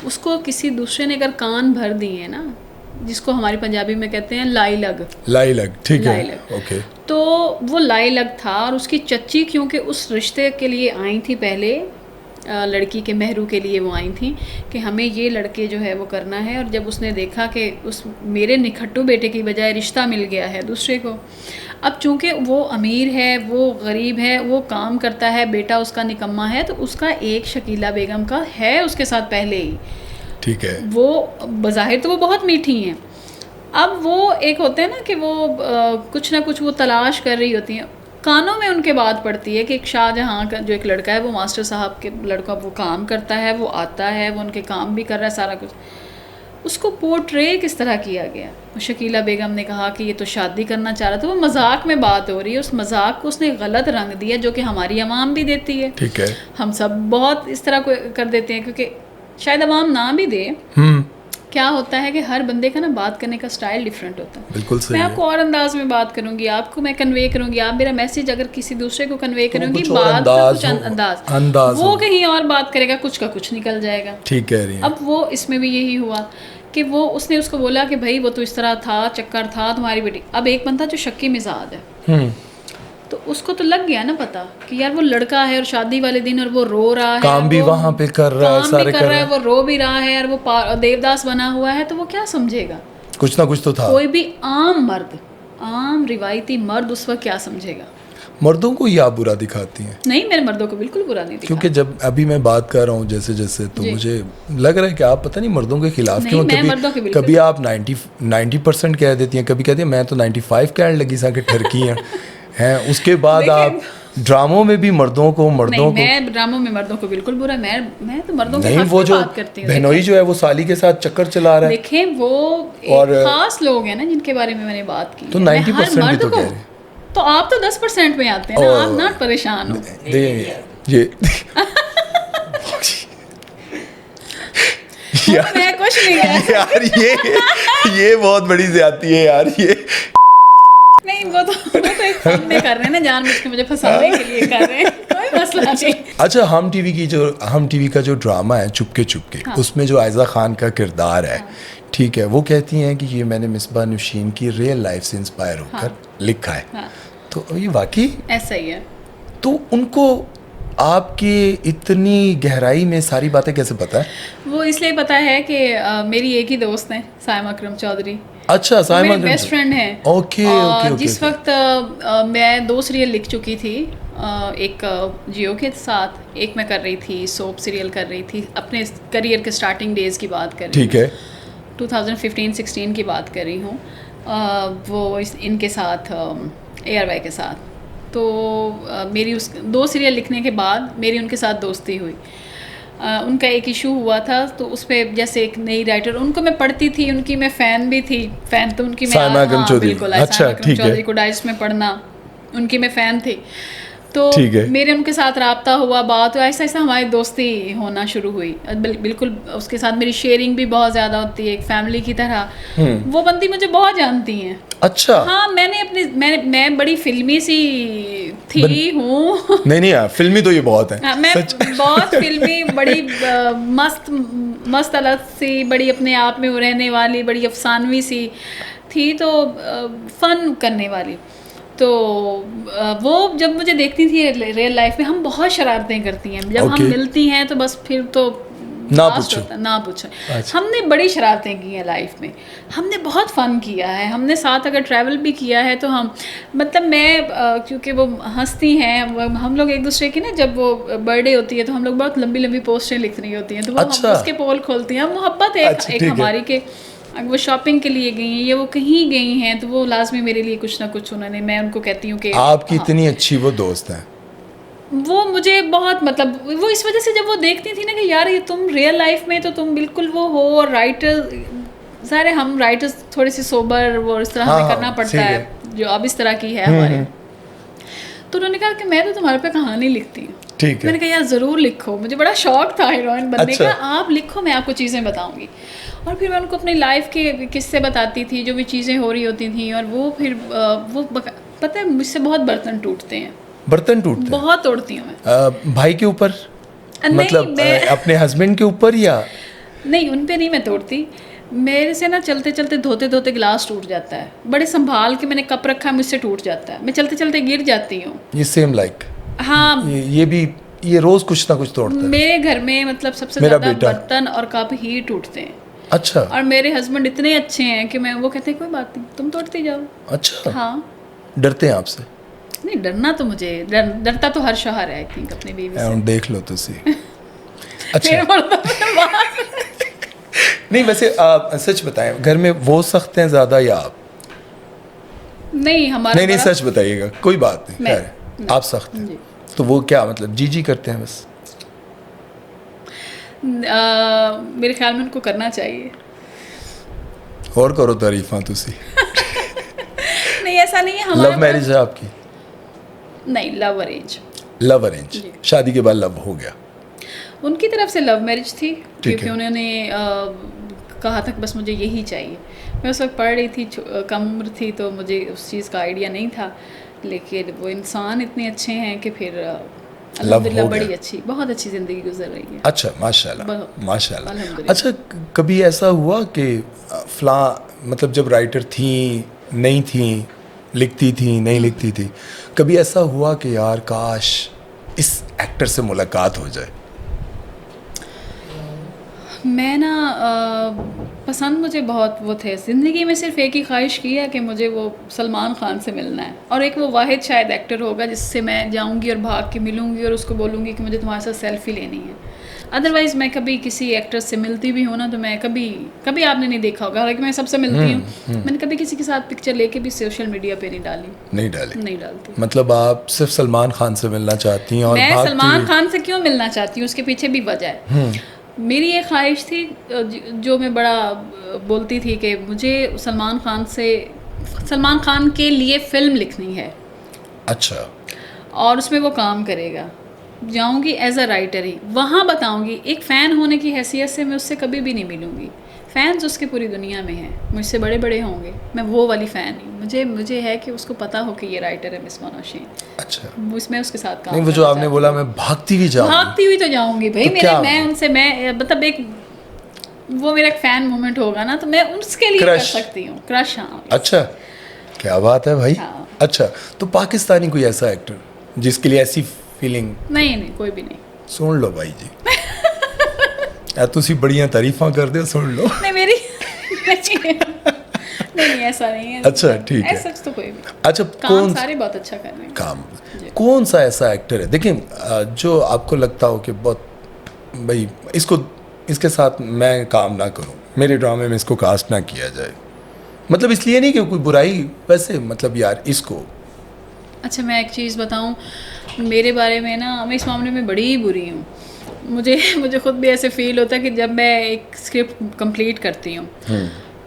उसको किसी दूसरे ने अगर कान भर दिए ना, जिसको हमारी पंजाबी में कहते हैं लाई लग, ठीक है, लाइलग। ओके। तो वो लाइलग था, और उसकी चच्ची क्योंकि उस रिश्ते के लिए आई थी पहले, लड़की के मेहरू के लिए वो आई थी कि हमें ये लड़के जो है वो करना है। और जब उसने देखा कि उस मेरे निखट्टू बेटे की बजाय रिश्ता मिल गया है दूसरे को, अब चूंकि वो अमीर है, वो गरीब है, वो काम करता है, बेटा उसका निकम्मा है, तो उसका एक शकीला बेगम का है उसके साथ पहले ही। ठीक है। वो बज़ाहिर तो वो बहुत मीठी हैं। अब वो एक होते हैं ना कि वो कुछ ना कुछ वो तलाश कर रही होती हैं। कानों में उनके बात पड़ती है कि एक शाहजहाँ का जो एक लड़का है, वो मास्टर साहब के लड़का, वो काम करता है, वो आता है, वो उनके काम भी कर रहा है, सारा कुछ। उसको पोर्ट्रे किस तरह किया गया। शकीला बेगम ने कहा कि ये तो शादी करना चाह रहा था, वो मजाक में बात हो रही है, उस मजाक को उसने गलत रंग दिया, जो कि हमारी अवाम भी देती है। ठीक है। हम सब बहुत इस तरह को कर देते हैं, क्योंकि शायद अवाम ना भी दे। क्या होता है कि हर बंदे का ना बात करने का स्टाइल डिफरेंट होता है। बिल्कुल सही मैं है। आपको और अंदाज में बात करूंगी, आपको मैं कन्वे करूंगी, आप मेरा मैसेज अगर किसी दूसरे को कन्वे करूंगी, कुछ और बात का कुछ अंदाज वो हो। कहीं और बात करेगा, कुछ का कुछ निकल जाएगा। ठीक कह रही हैं। अब वो इसमें भी यही हुआ कि वो उसने उसको बोला कि भाई वो तो इस तरह था, चक्कर था तुम्हारी बेटी। अब एक बंदा जो शक्की मिजाज है, तो उसको तो लग गया ना पता कि यार वो लड़का है और शादी वाले दिन, और वो रो रहा है, काम भी वहां पे कर रहा है, सारे कर रहा है, वो रो भी रहा है, और वो देवदास बना हुआ है, तो वो क्या समझेगा? कुछ ना कुछ तो था। कोई भी आम मर्द, आम रिवायती मर्द उस वक्त क्या समझेगा? मर्दों को ही आप बुरा दिखाती हैं। नहीं, मेरे मर्दों को बिल्कुल बुरा नहीं दिखा। क्योंकि जब अभी मैं बात कर रहा हूँ जैसे जैसे, तो मुझे लग रहा है कि आप पता नहीं मर्दों के खिलाफ क्यों। कभी आप 90% कह देती हैं, कभी कहती हैं मैं तो 95 कहने लगी सा कि ठरकी हैं। उसके बाद आप ड्रामों में भी मर्दों को मैं ड्रामों में मर्दों को बिल्कुल बुरा, मैं तो मर्दों के हक में बात करती हूँ। बहनोई जो है वो साली के साथ चक्कर चला रहा है। देखें वो एक खास लोग हैं ना जिनके बारे में मैंने बात की, तो 90% भी तो कह रहे हैं। तो आप तो 10% में आते हैं ना, आप ना परेशान हो। ये यार मैं कुछ नहीं कह यार, ये बहुत बड़ी ज्यादती है यार। ये नहीं, वो तो एक फन में कर रहे हैं ना, जानबूझ के मुझे फंसाने के लिए कर रहे हैं, कोई मसला नहीं। अच्छा, हम टीवी का जो ड्रामा है चुपके चुपके, उसमें जो आयजा खान का किरदार है, ठीक है, वो कहती हैं कि ये मैंने मिसबा नौशीन की रियल लाइफ से इंस्पायर होकर लिखा है। तो ये वाकई ऐसा ही है। तो उनको आपकी इतनी गहराई में सारी बातें कैसे पता है? वो इसलिए पता है कि मेरी एक ही दोस्त है, साइमा अकरम चौधरी। अच्छा, साइमा मेरी बेस्ट फ्रेंड है। ओके। जिस वक्त मैं 2 सीरियल लिख चुकी थी, एक जियो के साथ, एक मैं कर रही थी सोप सीरियल कर रही थी, अपने करियर के स्टार्टिंग डेज़ की बात कर रही हूँ। ठीक है। 2015-16 की बात कर रही हूँ। वो इनके साथ ARY के साथ। तो मेरी उस 2 सीरियल लिखने के बाद मेरी उनके साथ दोस्ती हुई। उनका एक इशू हुआ था, तो उस पर जैसे एक नई राइटर, उनको मैं पढ़ती थी, उनकी मैं फ़ैन भी थी। फ़ैन तो उनकी मैं, साइमा अकरम चौधरी। बिल्कुल, अच्छा, साइमा अकरम ठीक है। चौधरी को डाइस में पढ़ना, उनकी मैं फ़ैन थी। तो ठीक है। मेरे उनके साथ रब्ता हुआ, बात, तो ऐसा ऐसा हमारी दोस्ती होना शुरू हुई। बिल्कुल उसके साथ मेरी शेयरिंग भी बहुत ज़्यादा होती है, एक फैमिली की तरह। वो बंदी मुझे बहुत जानती हैं। अच्छा। हाँ, मैं बड़ी फिल्मी सी थी हूँ। नहीं यार, फिल्मी तो ये बहुत है। हाँ, मैं बहुत फिल्मी, बड़ी मस्त अलग सी, बड़ी अपने आप में रहने वाली, बड़ी अफसानवी सी थी, तो फन करने वाली। तो वो जब मुझे देखती थी रियल लाइफ में, हम बहुत शरारतें करती हैं। जब हम मिलती हैं तो बस फिर तो ना पूछो। अच्छा। हमने बड़ी शरारतें की हैं लाइफ में, हमने बहुत फ़न किया है, हमने साथ अगर ट्रैवल भी किया है तो हम, मतलब मैं क्योंकि वो हंसती हैं, हम लोग एक दूसरे की ना, जब वो बर्थडे होती है तो हम लोग बहुत लंबी लंबी पोस्टें लिख रही होती हैं, तो वो अच्छा। हम उसके पोल खोलती हैं। मोहब्बत है एक हमारी के, वो शॉपिंग के लिए गई हैं या वो कहीं गई हैं, तो वो लाजमी मेरे लिए कुछ ना कुछ उन्होंने, मैं उनको कहती हूँ कि आपकी इतनी अच्छी वो दोस्त हैं। वो मुझे बहुत, मतलब वो इस वजह से, जब वो देखती थी ना कि यार ये तुम रियल लाइफ में तो तुम बिल्कुल वो हो, और राइटर, सारे हम राइटर्स थोड़े से सोबर, वो इस तरह हमें करना पड़ता है, जो अब इस तरह की है हमारी। तो उन्होंने कहा कि मैं तो तुम्हारे पे कहानी लिखती हूँ। ठीक है। मैंने कहा यार ज़रूर लिखो, मुझे बड़ा शौक था हीरोइन बनने का। आप लिखो, मैं आपको चीज़ें बताऊंगी। और फिर मैं उनको अपनी लाइफ के किस्से बताती थी, जो भी चीज़ें हो रही होती थी, और वो फिर वो पता है, मुझसे बहुत बर्तन टूटते हैं। बर्तन टूटते बहुत तोड़ती हूँ मैं। भाई के ऊपर, मतलब अपने हस्बैंड के ऊपर, या नहीं, उन पे नहीं मैं तोड़ती। मेरे से ना चलते चलते, धोते धोते गिलास टूट जाता है, बड़े संभाल के मैंने कप रखा है, मुझसे टूट जाता है, मैं चलते चलते गिर जाती हूँ। ये सेम लाइक, हाँ, ये भी, ये रोज कुछ ना कुछ तोड़ता है मेरे घर में, मतलब सबसे ज़्यादा बर्तन और कप ही टूटते हैं। अच्छा। और मेरे हस्बैंड इतने अच्छे हैं कि मैं, वो कहते हैं कोई बात नहीं, तुम तोड़ते जाओ। अच्छा। हाँ, डरते हैं आपसे? नहीं, डरना तो मुझे, डरता तो हर शौहर है आई थिंक अपनी बीवी से। देख लो तुसी। अच्छा। नहीं, वैसे सच बताएं, घर में वो सख्त हैं ज़्यादा या आप? नहीं, हमारा नहीं सच बताइएगा, कोई बात नहीं, खैर आप सख्त हैं। तो वो क्या, मतलब जी करते हैं बस? मेरे ख्याल में उनको करना चाहिए। और करो तारीफां तुसी। नहीं, ऐसा नहीं है। हमारा लव मैरिज है आपकी? नहीं, लव अरेंज। लव अरेंज, शादी के बाद लव हो गया? उनकी तरफ से लव मैरिज थी, क्योंकि उन्होंने कहा था कि बस मुझे यही चाहिए। मैं उस वक्त पढ़ रही थी, कम उम्र थी, तो मुझे उस चीज़ का आइडिया नहीं था, लेकिन वो इंसान इतने अच्छे हैं कि फिर अल्हम्दुलिल्लाह बड़ी अच्छी, बहुत अच्छी ज़िंदगी गुजर रही है। अच्छा, माशाल्लाह माशाल्लाह। अच्छा, कभी ऐसा हुआ कि फला, मतलब जब राइटर थी, नहीं थी, लिखती थी, नहीं लिखती थी, कभी ऐसा हुआ कि यार काश इस एक्टर से मुलाकात हो जाए? मैं ना पसंद मुझे बहुत वो थे, ज़िंदगी में सिर्फ एक ही ख्वाहिश की है कि मुझे वो सलमान खान से मिलना है, और एक वो वाहिद शायद एक्टर होगा जिससे मैं जाऊंगी और भाग के मिलूंगी और उसको बोलूँगी कि मुझे तुम्हारे साथ सेल्फी लेनी है। अदरवाइज़ मैं कभी किसी एक्टर से मिलती भी हूँ ना, तो मैं कभी आपने नहीं देखा होगा, हालांकि मैं सबसे मिलती हूँ, मैंने कभी किसी के साथ पिक्चर लेके भी सोशल मीडिया पे नहीं डालती। मतलब आप सिर्फ सलमान खान से मिलना चाहती हैं? और मैं सलमान खान से क्यों मिलना चाहती हूँ, उसके पीछे भी वजह है। मेरी ये ख्वाहिश थी, जो मैं बड़ा बोलती थी, कि मुझे सलमान खान के लिए फ़िल्म लिखनी है। अच्छा। और उसमें वो काम करेगा, जाऊंगी एज अ राइटर ही, वहाँ बताऊंगी। एक फ़ैन होने की हैसियत से मैं उससे कभी भी नहीं मिलूंगी। फ़ैन्स उसके पूरी दुनिया में हैं, मुझसे बड़े बड़े होंगे, मैं वो वाली फ़ैन ही, मुझे है कि उसको पता हो कि ये राइटर है मिसबा नौशीन। अच्छा। मैं उसके साथ काम नहीं, वो जो आपने बोला, मैं भागती हुई तो जाऊंगी भाई, तो मैं मतलब एक, वो मेरा एक फ़ैन मोमेंट होगा ना, तो मैं उसके लिए कर सकती हूँ क्रश। हाँ। अच्छा, क्या बात है भाई। हाँ। अच्छा, तो पाकिस्तानी कोई ऐसा एक्टर जिसके लिए ऐसी फीलिंग? नहीं, कोई भी नहीं। सुन लो भाई जी। तुसी बड़ियां तारीफां कर दे, सुन लो। नहीं, मेरी नहीं ऐसा नहीं है। अच्छा, ठीक है। ऐसा तो कोई भी। अच्छा, काम सारे बहुत अच्छा कर रहे हैं। काम कौन सा ऐसा एक्टर है, देखिए जो आपको लगता हो कि बहुत भाई इसके साथ मैं काम ना करूं, मेरे ड्रामे में इसको कास्ट ना किया जाए, मतलब इसलिए नहीं कि कोई बुराई, वैसे मतलब यार इसको। अच्छा, मैं एक चीज़ बताऊं, मेरे बारे में ना, मैं इस मामले में बड़ी बुरी हूँ। मुझे खुद भी ऐसे फील होता है कि जब मैं एक स्क्रिप्ट कंप्लीट करती हूँ,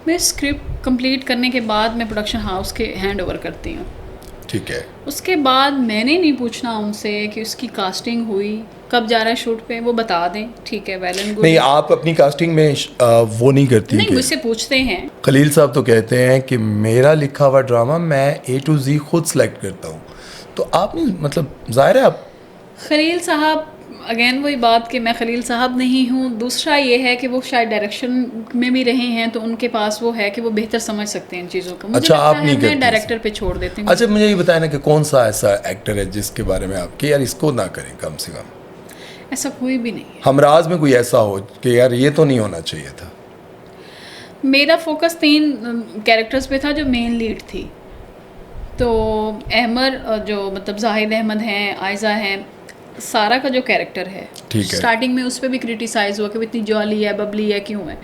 मैं स्क्रिप्ट कंप्लीट करने के बाद मैं प्रोडक्शन हाउस के हैंड ओवर करती हूँ। ठीक है। उसके बाद मैंने नहीं पूछना उनसे कि उसकी कास्टिंग हुई, कब जा रहा है शूट पे, वो बता दें, ठीक है, वेल एंड गुड। नहीं, आप अपनी कास्टिंग में वो नहीं करती? नहीं, मुझसे पूछते हैं। खलील साहब तो कहते हैं कि मेरा लिखा हुआ ड्रामा मैं A to Z खुद सेलेक्ट करता हूँ, तो आप मतलब जाहिर है आप। खलील साहब, अगेन वही बात कि मैं खलील साहब नहीं हूँ। दूसरा ये है कि वो शायद डायरेक्शन में भी रहे हैं, तो उनके पास वो है कि वो बेहतर समझ सकते हैं इन चीज़ों को। मुझे अच्छा, लगता आप है नहीं मैं डायरेक्टर पे छोड़ देती हूँ। अच्छा, मुझे ये बताया ना कि कौन सा ऐसा एक्टर है जिसके बारे में आप कि यार इसको ना करें कम से कम? ऐसा कोई भी नहीं है। हमराज में कोई ऐसा हो कि यार ये तो नहीं होना चाहिए था? मेरा फोकस 3 कैरेक्टर्स पे था जो मेन लीड थी। तो अहमर, जो मतलब जाहिद अहमद हैं, आयज़ा हैं, सारा का जो कैरेक्टर है, ठीक है, स्टार्टिंग में उस पर भी क्रिटिसाइज़ हुआ कि वो इतनी जॉली है, बबली है, क्यों है।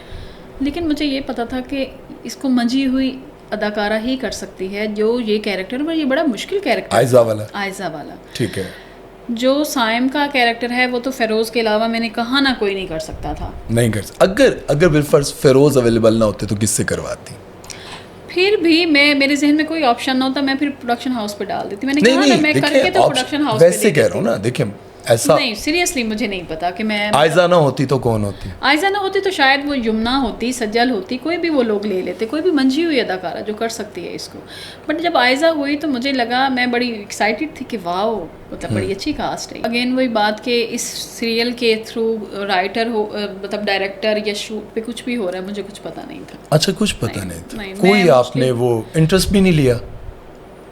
लेकिन मुझे ये पता था कि इसको मंजी हुई अदाकारा ही कर सकती है जो ये कैरेक्टर, पर ये बड़ा मुश्किल कैरेक्टर, आयज़ा वाला। ठीक है। जो साइम का कैरेक्टर है वो तो फेरोज़ के अलावा मैंने कहा ना कोई नहीं कर सकता था। नहीं कर सकता। अगर बिलफर्ज फेरोज़ अवेलेबल ना होते तो किससे करवाती? फिर भी मेरे जहन में कोई ऑप्शन ना होता, मैं फिर प्रोडक्शन हाउस पे डाल देती। मैंने कहा ना, मैं करके तो प्रोडक्शन हाउस पे वैसे कह रहा हूँ ना, देखिए ऐसा नहीं, सीरियसली मुझे नहीं पता कि मैं। आयज़ा ना होती तो कौन होती? आयज़ा ना होती तो शायद वो यमुना होती, सज्जल होती, कोई भी वो लोग ले लेते, कोई भी मंझी हुई अदाकारा जो कर सकती है इसको। बट जब आयज़ा हुई तो मुझे लगा, मैं बड़ी एक्साइटेड थी कि वाओ, मतलब बड़ी अच्छी कास्ट है। अगेन वही बात कि इस सीरियल के थ्रू राइटर हो, मतलब डायरेक्टर या शूट पे कुछ भी हो रहा है, मुझे कुछ पता नहीं था। अच्छा, कुछ पता नहीं था? कोई आपने वो इंटरेस्ट भी नहीं लिया?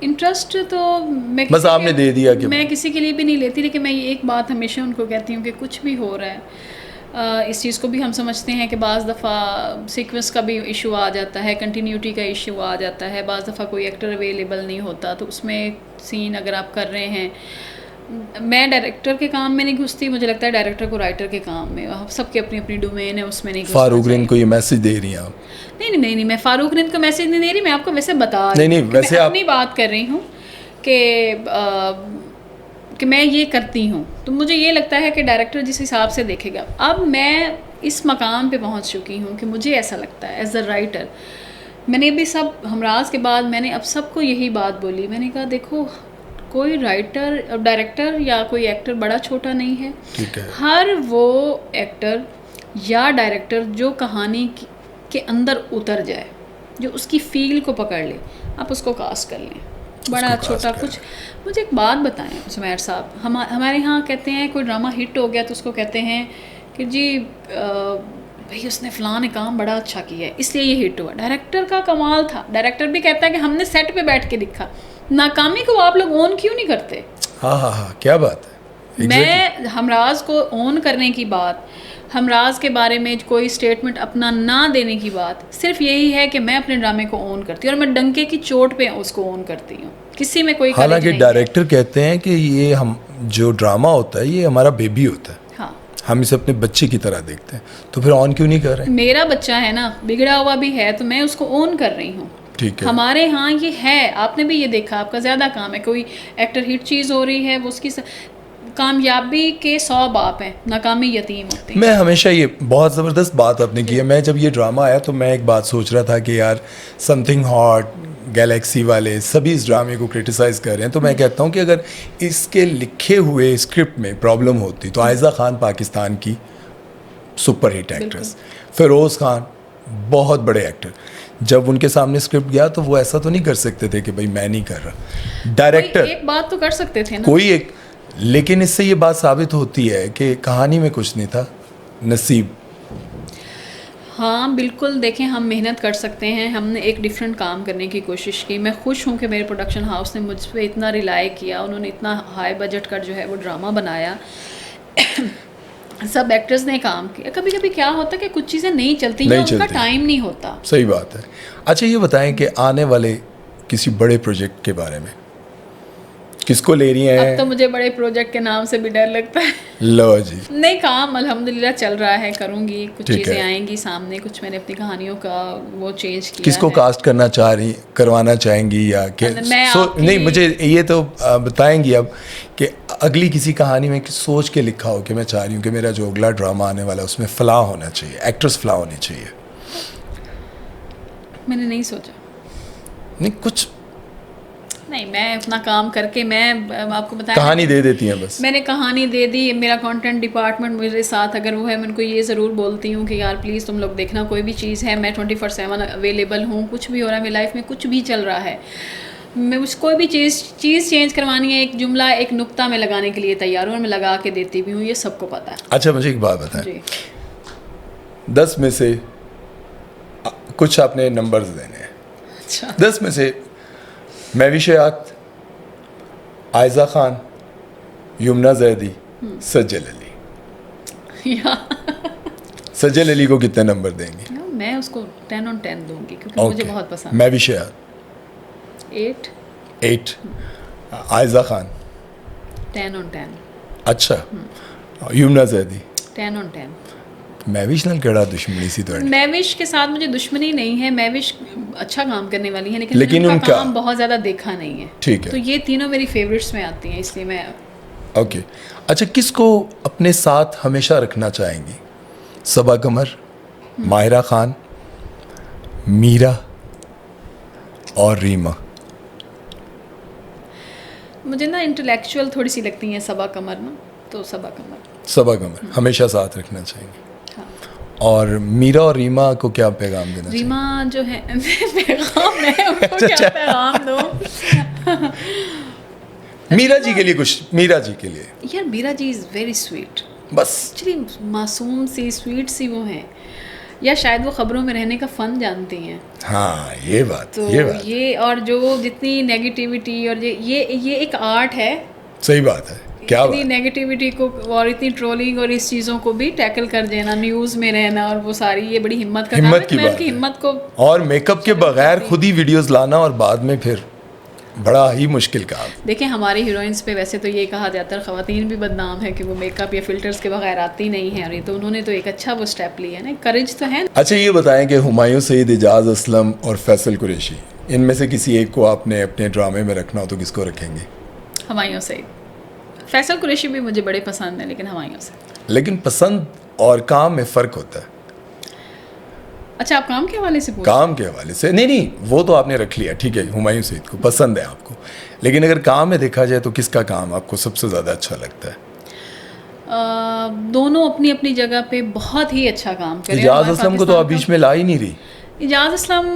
इंटरेस्ट तो मैं बस आपने दे दिया कि मैं किसी के लिए भी नहीं लेती, लेकिन मैं एक बात हमेशा उनको कहती हूँ कि कुछ भी हो रहा है, इस चीज़ को भी हम समझते हैं कि बाज़ दफ़ा सीक्वेंस का भी इशू आ जाता है, कंटिन्यूटी का इशू आ जाता है, बाज़ दफ़ा कोई एक्टर अवेलेबल नहीं होता, तो उसमें सीन अगर आप कर रहे हैं, मैं डायरेक्टर के काम में नहीं घुसती। मुझे लगता है डायरेक्टर को राइटर के काम में, सबकी अपनी अपनी डोमेन है, उसमें नहीं घुसना चाहिए। फारूक रिंद को ये मैसेज दे रही हैं आप? नहीं, मैं फारूक रिंद को मैसेज नहीं दे रही, मैं आपको वैसे बता रही हूँ। नहीं, वैसे मैं आप अपनी बात कर रही हूँ कि मैं ये करती हूँ, तो मुझे ये लगता है कि डायरेक्टर जिस हिसाब से देखेगा। अब मैं इस मकाम पे पहुँच चुकी हूँ कि मुझे ऐसा लगता है एज अ राइटर, मैंने अभी सब हमराज के बाद मैंने अब सबको यही बात बोली। मैंने कहा देखो, कोई राइटर, डायरेक्टर या कोई एक्टर बड़ा छोटा नहीं है। ठीक है। हर वो एक्टर या डायरेक्टर जो कहानी के अंदर उतर जाए, जो उसकी फील को पकड़ ले, आप उसको कास्ट कर लें, बड़ा छोटा कुछ। मुझे एक बात बताएं सुमैर साहब, हमारे यहाँ कहते हैं कोई ड्रामा हिट हो गया तो उसको कहते हैं कि जी भाई उसने फ़लाँ ने काम बड़ा अच्छा किया है इसलिए ये हिट हुआ। डायरेक्टर का कमाल था, डायरेक्टर भी कहता है कि हमने सेट पे बैठ के दिखा। नाकामी को आप लोग ओन क्यों नहीं करते? हाँ, क्या बात है। मैं हमराज को ओन करने की बात, हमराज के बारे में कोई स्टेटमेंट अपना ना देने की बात सिर्फ यही है कि मैं अपने ड्रामे को ओन करती हूँ और मैं डंके की चोट पे उसको ओन करती हूँ, किसी में कोई। हालांकि डायरेक्टर कहते हैं कि ये हम जो ड्रामा होता है ये हमारा बेबी होता है, हाँ, हम इसे अपने बच्चे की तरह देखते हैं, तो फिर ऑन क्यों नहीं कर रहे? मेरा बच्चा है ना, बिगड़ा हुआ भी है तो मैं उसको ओन कर रही हूँ। ठीक है। हमारे यहाँ ये है, आपने भी ये देखा, आपका ज़्यादा काम है, कोई एक्टर हिट चीज़ हो रही है वो उसकी कामयाबी के 100 बाप हैं, नाकामी यतीम होते हैं। मैं हमेशा ये बहुत ज़बरदस्त बात आपने की है। मैं जब ये ड्रामा आया तो मैं एक बात सोच रहा था कि यार समथिंग हॉट, गैलेक्सी वाले सभी इस ड्रामे को क्रिटिसाइज़ कर रहे हैं, तो मैं कहता हूँ कि अगर इसके लिखे हुए स्क्रिप्ट में प्रॉब्लम होती तो आयज़ा खान पाकिस्तान की super hit actress, Feroz Khan बहुत बड़े एक्टर, जब उनके सामने स्क्रिप्ट गया तो वो ऐसा तो नहीं कर सकते थे कि भाई मैं नहीं कर रहा। डायरेक्टर एक बात तो कर सकते थे ना, कोई एक, लेकिन इससे ये बात साबित होती है कि कहानी में कुछ नहीं था, नसीब। हाँ बिल्कुल, देखें हम मेहनत कर सकते हैं, हमने एक डिफरेंट काम करने की कोशिश की। मैं खुश हूँ कि मेरे प्रोडक्शन हाउस ने मुझ पर इतना रिलाई किया, उन्होंने इतना हाई बजट का जो है वो ड्रामा बनाया। सब एक्टर्स ने काम किया। कभी कभी क्या होता है कि कुछ चीज़ें नहीं चलती नहीं या उनका चलती। टाइम नहीं होता। सही बात है। अच्छा ये बताएं कि आने वाले किसी बड़े प्रोजेक्ट के बारे में, किसको ले रही अब हैं? तो मुझे बड़े प्रोजेक्ट के नाम से भी डर लगता है। लो जी। नहीं, काम अल्हम्दुलिल्लाह चल रहा है, करूँगी, कुछ ठीक चीज़ें है। आएंगी सामने, कुछ मैंने अपनी कहानियों का वो चेंज किया किसको है। कास्ट करना चाह रही, करवाना चाहेंगी या कि मैं आपकी- नहीं, मुझे ये तो बताएंगी अब कि अगली किसी कहानी में सोच के लिखा हो कि मैं चाह रही हूँ कि मेरा जो अगला ड्रामा आने वाला है उसमें फलां होना चाहिए, एक्ट्रेस फलां होनी चाहिए। मैंने नहीं सोचा। नहीं, कुछ नहीं, मैं अपना काम करके मैं आपको बताया कहानी दे देती हैं बस। मैंने कहानी दे दी। मेरा कंटेंट डिपार्टमेंट मेरे साथ अगर वो है, मैं उनको ये ज़रूर बोलती हूँ कि यार प्लीज़ तुम लोग देखना, कोई भी चीज़ है, मैं 24/7 अवेलेबल हूँ। कुछ भी हो रहा है मेरी लाइफ में, कुछ भी चल रहा है, मैं मुझ कोई भी चीज़ चेंज करवानी है, एक जुमला, एक नुक्ता मैं लगाने के लिए तैयार हूँ और मैं लगा के देती भी हूँ, ये सबको पता है। अच्छा मुझे एक बात बताएं, जी 10 में से कुछ आपने नंबर्स देने हैं। अच्छा 10 में से महविश-ए-आक़, आयज़ा खान, यमुना ज़ैदी, सज्जल अली। या सज्जल अली को कितने नंबर देंगे? मैं उसको 10 on 10 दूंगी क्योंकि मुझे बहुत पसंद है। महविश-ए-आक़ 8 8, आयज़ा खान 10 on 10, अच्छा, यमुना ज़ैदी 10 on 10। महविश नाल केड़ा दुश्मनी सी तुहाडी? महविश के साथ मुझे दुश्मनी नहीं है, महविश अच्छा काम करने वाली है, लेकिन लेकिन मैंने उनका उनका- काम बहुत ज़्यादा देखा नहीं है। ठीक है। तो ये तीनों मेरी फेवरेट्स में आती हैं, इसलिए मैं ओके। अच्छा, किसको अपने साथ हमेशा रखना चाहेंगी? सबा कमर, माहिरा खान, मीरा और रीमा? मुझे ना इंटेलेक्चुअल थोड़ी सी लगती हैं सबा कमर ना, तो सबा कमर। सबा कमर हमेशा साथ रखना चाहेंगे। हाँ। और मीरा और रीमा को क्या पैगाम देना चाहिए? रीमा जो है पैगाम, मैं उनको क्या पैगाम दूँ? मीरा जी के लिए कुछ, मीरा जी के लिए यार Meera ji is very sweet, बस। एक्चुअली मासूम सी स्वीट सी वो हैं, या शायद वो खबरों में रहने का फ़न जानती हैं। हाँ ये बात, तो ये बात ये और जो जितनी नेगेटिविटी और ये एक आर्ट है, सही बात है। क्या इतनी बात, नेगेटिविटी को और इतनी ट्रोलिंग और इस चीज़ों को भी टैकल कर देना, न्यूज़ में रहना और वो सारी, ये बड़ी हिम्मत का काम हिम्मत है। की मैं बात उनकी है। हिम्मत को और मेकअप के बगैर खुद ही वीडियोस लाना और बाद में फिर बड़ा ही मुश्किल काम। देखें, हमारी हीरोइंस पे वैसे तो ये कहा जाता है, ख़वातीन भी बदनाम है कि वो मेकअप या फिल्टर्स के बगैर आती नहीं है, और ये तो उन्होंने तो एक अच्छा वो स्टेप लिया है ना, करेज तो है। अच्छा ये बताएं कि हुमायूं सईद, एजाज असलम और फैसल कुरैशी, इनमें से किसी एक को आपने अपने ड्रामे में रखना हो तो किसको रखेंगे? हुमायूं सईद, फैसल कुरैशी भी मुझे बड़े पसंद है, लेकिन हुमायूं से। लेकिन पसंद और काम में फ़र्क होता है। अच्छा, आप काम के हवाले से पूछ काम के हवाले से नहीं, वो तो आपने रख लिया, ठीक है, हुमायूं सईद को पसंद है आपको, लेकिन अगर काम में देखा जाए तो किसका काम आपको सबसे ज़्यादा अच्छा लगता है? दोनों अपनी अपनी जगह पे बहुत ही अच्छा काम कर रहे हैं। एजाज हमारे असलम को तो आप पाकिस्तान बीच में ला ही नहीं रही। एजाज असलम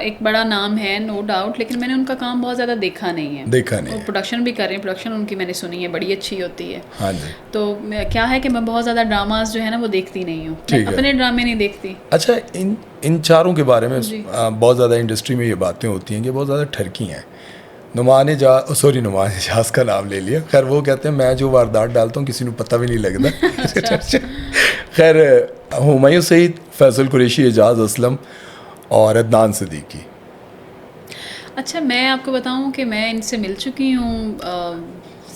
एक बड़ा नाम है, नो डाउट, लेकिन मैंने उनका काम बहुत ज़्यादा देखा नहीं है। देखा नहीं वो है। प्रोडक्शन भी कर रहे हैं, प्रोडक्शन उनकी मैंने सुनी है, बड़ी अच्छी होती है। हाँ जी। तो क्या है कि मैं बहुत ज़्यादा ड्रामास जो है ना वो देखती नहीं हूँ, ठीक है। अपने ड्रामे नहीं देखती। अच्छा, इन चारों के बारे में जी। बहुत ज़्यादा इंडस्ट्री में ये बातें होती हैं कि बहुत ज़्यादा ठरकी हैं। नुमान एजाज का नाम ले लिया, खैर वो कहते हैं मैं जो वारदात डालता हूँ किसी को पता भी नहीं लगता। खैर, हुमायूं सईद, फैसल कुरैशी, एजाज असलम और अदनान सिद्दीकी। अच्छा, मैं आपको बताऊं कि मैं इनसे मिल चुकी हूँ,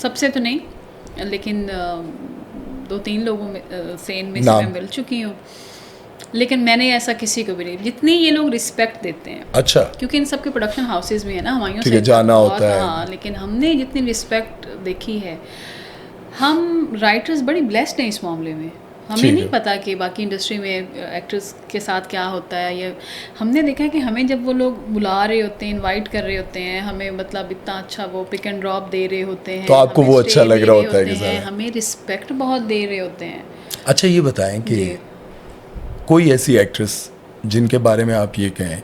सबसे तो नहीं, लेकिन 2-3 लोगों में से इनमें से नाम? मैं मिल चुकी हूँ, लेकिन मैंने ऐसा किसी को भी नहीं, जितनी ये लोग रिस्पेक्ट देते हैं, अच्छा, क्योंकि इन सब के प्रोडक्शन हाउसेज भी है ना, हुमायूं ठीक है, से जाना बहुत- होता है। हाँ, लेकिन हमने जितनी रिस्पेक्ट देखी है, हम राइटर्स बड़ी ब्लेस्ड हैं इस मामले में। हमें ठीक नहीं है। पता कि बाकी इंडस्ट्री में एक्टर्स के साथ क्या होता है, या हमने देखा है कि हमें जब वो लोग बुला रहे होते हैं, इनवाइट कर रहे होते हैं, हमें मतलब इतना अच्छा वो पिक एंड ड्रॉप दे रहे होते हैं, तो आपको हमें वो stay अच्छा लग दे रहा रहे होता है कि होते हैं, ज़्यादा। हमें रिस्पेक्ट बहुत दे रहे होते हैं। अच्छा ये बताएं कि जी। कोई ऐसी एक्ट्रेस जिनके बारे में आप ये कहें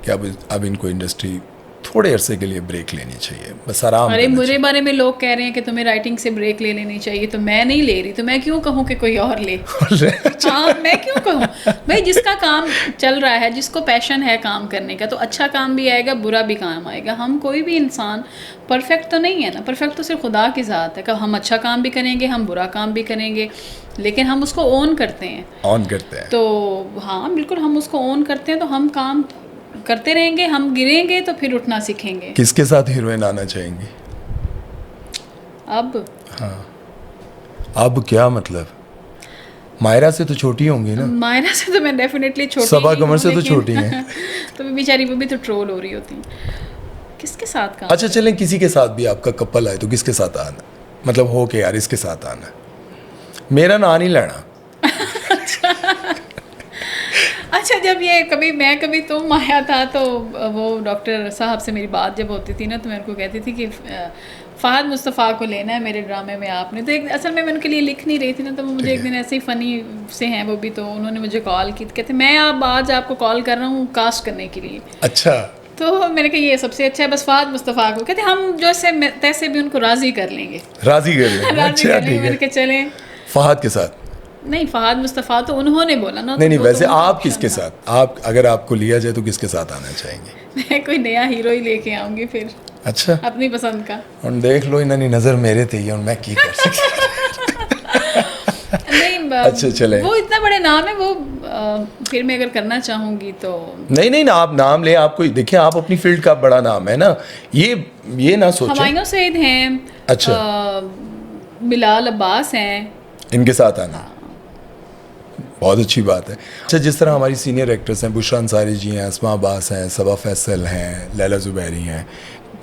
कि अब इनको इंडस्ट्री थोड़े अरसे के लिए ब्रेक लेनी चाहिए, बस आराम अरे करना मेरे बारे में लोग कह रहे हैं कि तुम्हें राइटिंग से ब्रेक ले लेनी चाहिए, तो मैं नहीं ले रही, तो मैं क्यों कहूँ कि कोई और ले। चाहिए। हाँ, मैं क्यों कहूँ भाई, जिसका काम चल रहा है, जिसको पैशन है काम करने का, तो अच्छा काम भी आएगा, बुरा भी काम आएगा। हम कोई भी इंसान परफेक्ट तो नहीं है ना, परफेक्ट तो सिर्फ खुदा की ज़ात है। कब हम अच्छा काम भी करेंगे, हम बुरा काम भी करेंगे, लेकिन हम उसको ओन करते हैं। ऑन करते हैं। तो हाँ बिल्कुल, हम उसको ओन करते हैं तो हम काम करते रहेंगे, हम गिरेंगे तो फिर उठना सीखेंगे। किसके साथ हीरोइन आना चाहेंगे? अब अब क्या मतलब? मायरा से तो छोटी होंगी ना? मायरा से तो मैं डेफिनेटली छोटी सबा नहीं कमर हूँ, से तो लेकिन छोटी हैं। तो बेचारी वो भी तो ट्रोल हो रही होती हैं। किसके साथ काम? अच्छा चलें, किसी के साथ भी आपका कपल आए तो किसके साथ आना? मतलब हो के यार इसके साथ आना, मेरा ना नहीं लेना। अच्छा, जब ये कभी तुम आया था तो वो डॉक्टर साहब से मेरी बात जब होती थी ना, तो मैं उनको कहती थी कि फ़हद मुस्तफ़ा को लेना है मेरे ड्रामे में आपने। तो एक असल में मैं उनके लिए लिख नहीं रही थी ना, तो वो मुझे एक दिन ऐसे ही फ़नी से हैं वो भी, तो उन्होंने मुझे कॉल की, कहते मैं आज आपको कॉल कर रहा हूँ कास्ट करने के लिए। अच्छा। तो मैंने कहा ये सबसे अच्छा है, बस फ़हद मुस्तफ़ा को। कहते हम जैसे तैसे भी उनको राज़ी कर लेंगे। राजी कर लें। राज़ी अच्छा कर लेंगे। ठीक मैंने है। कहा चलें। फहद के साथ? नहीं, फ़हद मुस्तफ़ा तो उन्होंने बोला ना। नहीं तो वैसे उनका आप option किसके था। साथ, आप अगर आपको लिया जाए तो किसके साथ आना चाहेंगे? मैं कोई नया हीरो ही लेके आऊंगी फिर, अच्छा। अपनी पसंद का। और देख लो इन्होंने नज़र मेरे ते ही, और मैं की कर सकता। नहीं अच्छा चले। वो इतना बड़े नाम है वो, फिर मैं अगर करना चाहूंगी तो नहीं ना, आप नाम ले, आपको देखिए आप अपनी फील्ड का बड़ा नाम है ना, ये ना सोचें। हुमायूं सईद हैं। अच्छा। बिलाल अब्बास हैं। इनके साथ आना बहुत अच्छी बात है। अच्छा, जिस तरह हमारी सीनियर एक्ट्रेस हैं, बुशरा अंसारी जी हैं, अस्मा अब्बास हैं, सबा फैसल हैं, लैला ज़ुबैरी हैं,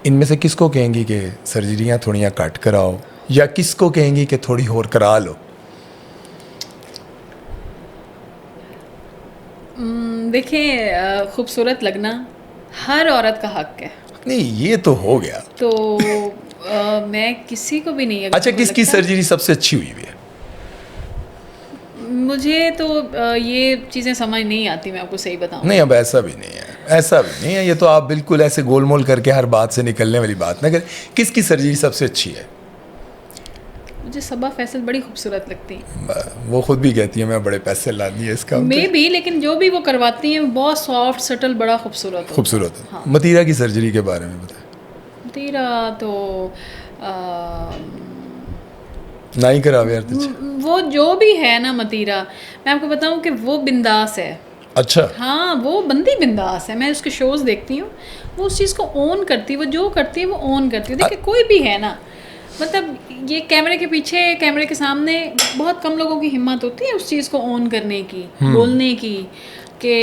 इनमें से किसको कहेंगी कि सर्जरियाँ थोड़ियाँ कट कराओ, या किसको कहेंगी कि थोड़ी और करा लो? देखिए, खूबसूरत लगना हर औरत का हक है। नहीं ये तो हो गया। तो मैं किसी को भी नहीं, अगर अच्छा, मुझे किसकी लगता है- सर्जरी सबसे अच्छी हुई है? मुझे तो ये चीज़ें समझ नहीं आती, मैं आपको सही बताऊं। नहीं अब ऐसा भी नहीं है, ऐसा भी नहीं है। ये तो आप बिल्कुल ऐसे गोलमोल करके हर बात से निकलने वाली बात ना करें। किसकी सर्जरी सबसे अच्छी है? मुझे सबा फैसल बड़ी खूबसूरत लगती है। वो खुद भी कहती है मैं बड़े पैसे ला दिए इसका। मे भी, लेकिन जो भी वो करवाती हैं बहुत सॉफ्ट सटल, बड़ा खूबसूरत होता है। खूबसूरत है। हाँ। मतीरा की सर्जरी के बारे में बताएं। तेरा तो ना ही करावे यार तुझे। वो जो भी है ना मतीरा, मैं आपको बताऊं कि वो बिंदास है। अच्छा। हाँ, वो बंदी बिंदास है। मैं उसके शोज़ देखती हूँ, वो उस चीज़ को ओन करती है, वो जो करती है वो ओन करती है। देखिए कोई भी है ना, मतलब ये कैमरे के पीछे, कैमरे के सामने बहुत कम लोगों की हिम्मत होती है उस चीज़ को ओन करने की, बोलने की कि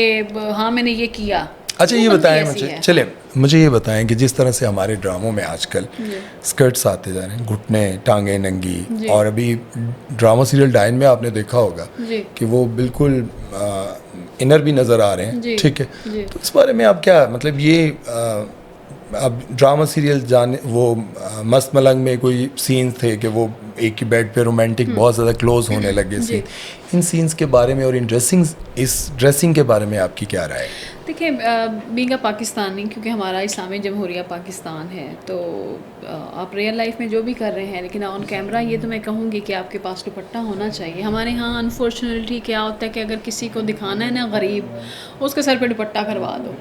हाँ मैंने ये किया। अच्छा, ये वो बंदी बताएं ऐसी मुझे, है। चले मुझे ये बताएं कि जिस तरह से हमारे ड्रामों में आजकल स्कर्ट्स आते जा रहे हैं, घुटने टांगे नंगी, जी। और अभी ड्रामा सीरियल डाइन में आपने देखा होगा जी। कि वो बिल्कुल इनर भी नज़र आ रहे हैं। जी। ठीक है। जी। तो इस बारे में आप क्या, मतलब ये अब ड्रामा सीरियल जाने, वो मस्त मलंग में कोई सीन्स थे कि वो एक ही बेड पे रोमांटिक बहुत ज़्यादा क्लोज होने लगे जी। सीन, इन सीन्स के बारे में और इन ड्रेसिंग के बारे में आपकी क्या राय है? देखिए, बीइंग अ पाकिस्तानी, क्योंकि हमारा इस्लामी जमहूरिया पाकिस्तान है, तो आप रियल लाइफ में जो भी कर रहे हैं, लेकिन ऑन कैमरा ये तो मैं कहूँगी कि आपके पास दुपट्टा होना चाहिए। हमारे यहाँ अनफॉर्चुनेटली क्या होता है कि अगर किसी को दिखाना है ना गरीब, उसके सर पे दुपट्टा करवा दो।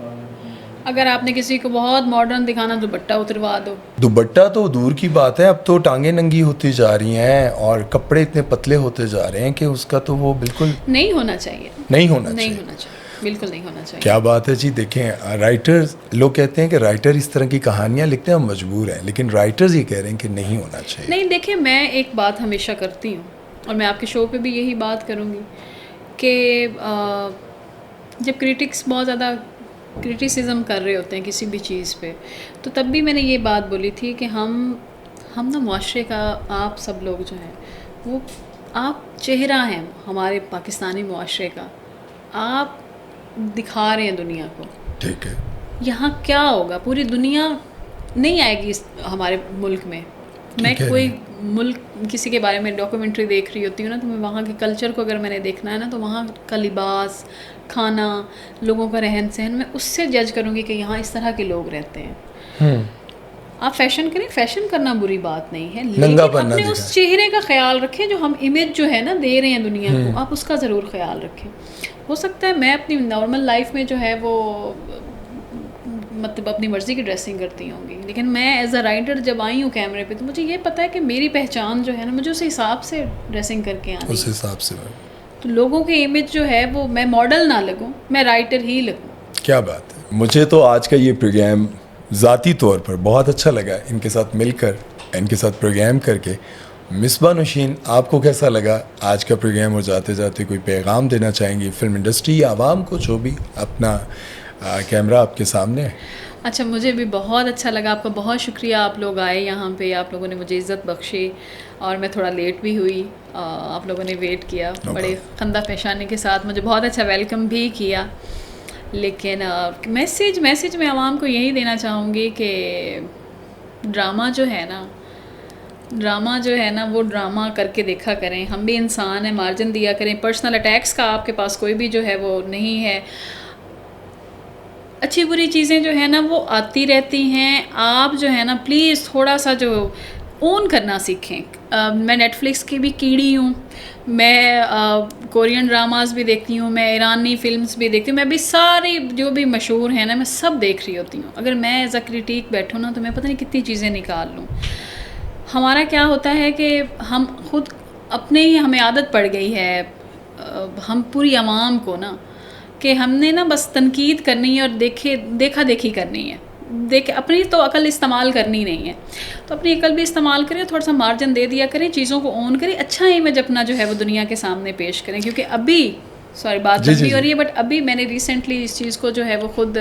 अगर आपने किसी को बहुत मॉडर्न दिखाना, दुपट्टा उतरवा दो। दुपट्टा तो दूर की बात है, अब तो टांगे नंगी होती जा रही हैं और कपड़े इतने पतले होते जा रहे हैं कि उसका तो वो बिल्कुल नहीं होना चाहिए। नहीं होना नहीं चाहिए। होना चाहिए, बिल्कुल नहीं होना चाहिए। क्या बात है जी। देखें, राइटर्स, लोग कहते हैं कि राइटर इस तरह की कहानियां लिखते हैं, हम मजबूर हैं, लेकिन राइटर्स ये कह रहे हैं कि नहीं होना चाहिए। नहीं, देखिए मैं एक बात हमेशा करती हूँ, और मैं आपके शो पे भी यही बात करूँगी कि जब क्रिटिक्स बहुत ज़्यादा क्रिटिसिज्म कर रहे होते हैं किसी भी चीज़ पे, तो तब भी मैंने ये बात बोली थी कि हम ना मुआशरे का, आप सब लोग जो हैं वो, आप चेहरा हैं हमारे पाकिस्तानी मुआशरे का, आप दिखा रहे हैं दुनिया को। ठीक है। यहाँ क्या होगा, पूरी दुनिया नहीं आएगी इस हमारे मुल्क में। मैं है। कोई मुल्क, किसी के बारे में डॉक्यूमेंट्री देख रही होती हूँ ना, तो मैं वहाँ के कल्चर को अगर मैंने देखना है ना, तो वहाँ का लिबास, खाना, लोगों का रहन सहन, मैं उससे जज करूँगी कि यहाँ इस तरह के लोग रहते हैं। आप फैशन करें, फैशन करना बुरी बात नहीं है, लेकिन अपने उस चेहरे का ख्याल रखें, जो हम इमेज जो है ना दे रहे हैं दुनिया को, आप उसका ज़रूर ख्याल रखें। हो सकता है मैं अपनी नॉर्मल लाइफ में जो है वो मतलब अपनी मर्ज़ी की ड्रेसिंग करती होंगी, लेकिन मैं एज अ राइटर जब आई हूँ कैमरे पे तो मुझे ये पता है कि मेरी पहचान जो है ना, मुझे उस हिसाब से ड्रेसिंग करके आनी उस है। हिसाब से तो लोगों की इमेज जो है वो मैं मॉडल ना लगूँ, मैं राइटर ही लगूँ। क्या बात है। मुझे तो आज का ये प्रोग्राम ज़ाती तौर पर बहुत अच्छा लगा, इनके साथ मिलकर, इनके साथ प्रोग्राम करके। मिसबा नौशीन, आपको कैसा लगा आज का प्रोग्राम? और जाते जाते कोई पैगाम देना चाहेंगी फिल्म इंडस्ट्री या आवाम को, जो भी अपना कैमरा आपके सामने है? अच्छा, मुझे भी बहुत अच्छा लगा, आपका बहुत शुक्रिया, आप लोग आए यहाँ पे, आप लोगों ने मुझे इज़्ज़त बख्शी और मैं थोड़ा लेट भी हुई, आप लोगों ने वेट किया बड़े खंदा पेशानी के साथ, मुझे बहुत अच्छा वेलकम भी किया। लेकिन मैसेज मैं आवाम को यही देना चाहूँगी कि ड्रामा जो है ना वो ड्रामा करके देखा करें, हम भी इंसान हैं, मार्जिन दिया करें, पर्सनल अटैक्स का आपके पास कोई भी जो है वो नहीं है। अच्छी बुरी चीज़ें जो है ना वो आती रहती हैं, आप जो है ना प्लीज़ थोड़ा सा जो ओन करना सीखें। मैं नेटफ्लिक्स की भी कीड़ी हूँ, मैं कोरियन ड्रामास भी देखती हूँ, मैं ईरानी फिल्म्स भी देखती हूँ, मैं भी सारी जो भी मशहूर हैं ना मैं सब देख रही होती हूँ। अगर मैं एज अ क्रिटिक बैठूँ ना तो मैं पता नहीं कितनी चीज़ें निकाल लूँ। हमारा क्या होता है कि हम खुद अपने ही हमें आदत पड़ गई है, हम पूरी आवाम को ना कि हमने ना बस तनकीद करनी है और देखा देखी करनी है, अपनी तो अकल इस्तेमाल करनी नहीं है। तो अपनी अकल भी इस्तेमाल करें, थोड़ा सा मार्जिन दे दिया करें, चीज़ों को ओन करें, अच्छा इमेज अपना जो है वो दुनिया के सामने पेश करें। क्योंकि अभी बात लंबी हो रही है, बट अभी मैंने रिसेंटली इस चीज़ को जो है वो खुद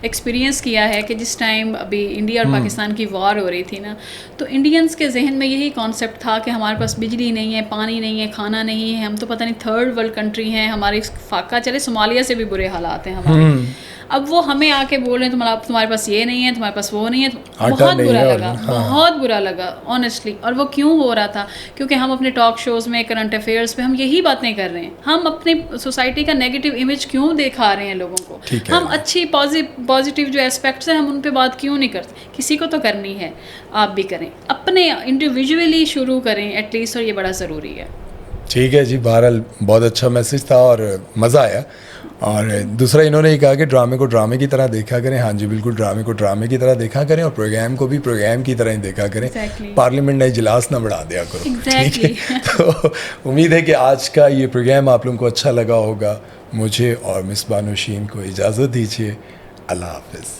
एक्सपीरियंस किया है कि जिस टाइम अभी इंडिया और पाकिस्तान की वॉर हो रही थी ना, तो इंडियंस के जहन में यही कॉन्सेप्ट था कि हमारे पास बिजली नहीं है, पानी नहीं है, खाना नहीं है, हम तो पता नहीं थर्ड वर्ल्ड कंट्री हैं, हमारे फाका चले सोमालिया से भी बुरे हालात हैं हमारे। अब वो हमें आके बोल रहे हैं तुम्हारे पास ये नहीं है, तुम्हारे पास वो नहीं है, बहुत बुरा लगा, बहुत बुरा लगा ऑनेस्टली। और वो क्यों हो रहा था? क्योंकि हम अपने टॉक शोज़ में, करंट अफेयर्स पे हम यही बातें कर रहे हैं, हम अपनी सोसाइटी का नेगेटिव इमेज क्यों दिखा रहे हैं लोगों को, हम अच्छी पॉजिटिव जो एस्पेक्ट्स हैं हम उन पे बात क्यों नहीं करते? किसी को तो करनी है, आप भी करें, अपने इंडिविजुअली शुरू करें एटलीस्ट, और ये बड़ा ज़रूरी है। ठीक है जी, बहरहाल बहुत अच्छा मैसेज था और मज़ा आया। और दूसरा इन्होंने ये कहा कि ड्रामे को ड्रामे की तरह देखा करें। हाँ जी बिल्कुल, ड्रामे को ड्रामे की तरह देखा करें और प्रोग्राम को भी प्रोग्राम की तरह ही देखा करें। पार्लियामेंट ने इजलास ना बढ़ा दिया करो। ठीक है, तो उम्मीद है कि आज का ये प्रोग्राम आप लोगों को अच्छा लगा होगा। मुझे और मिसबा नौशीन को इजाज़त दीजिए। अल्लाह हाफिज़।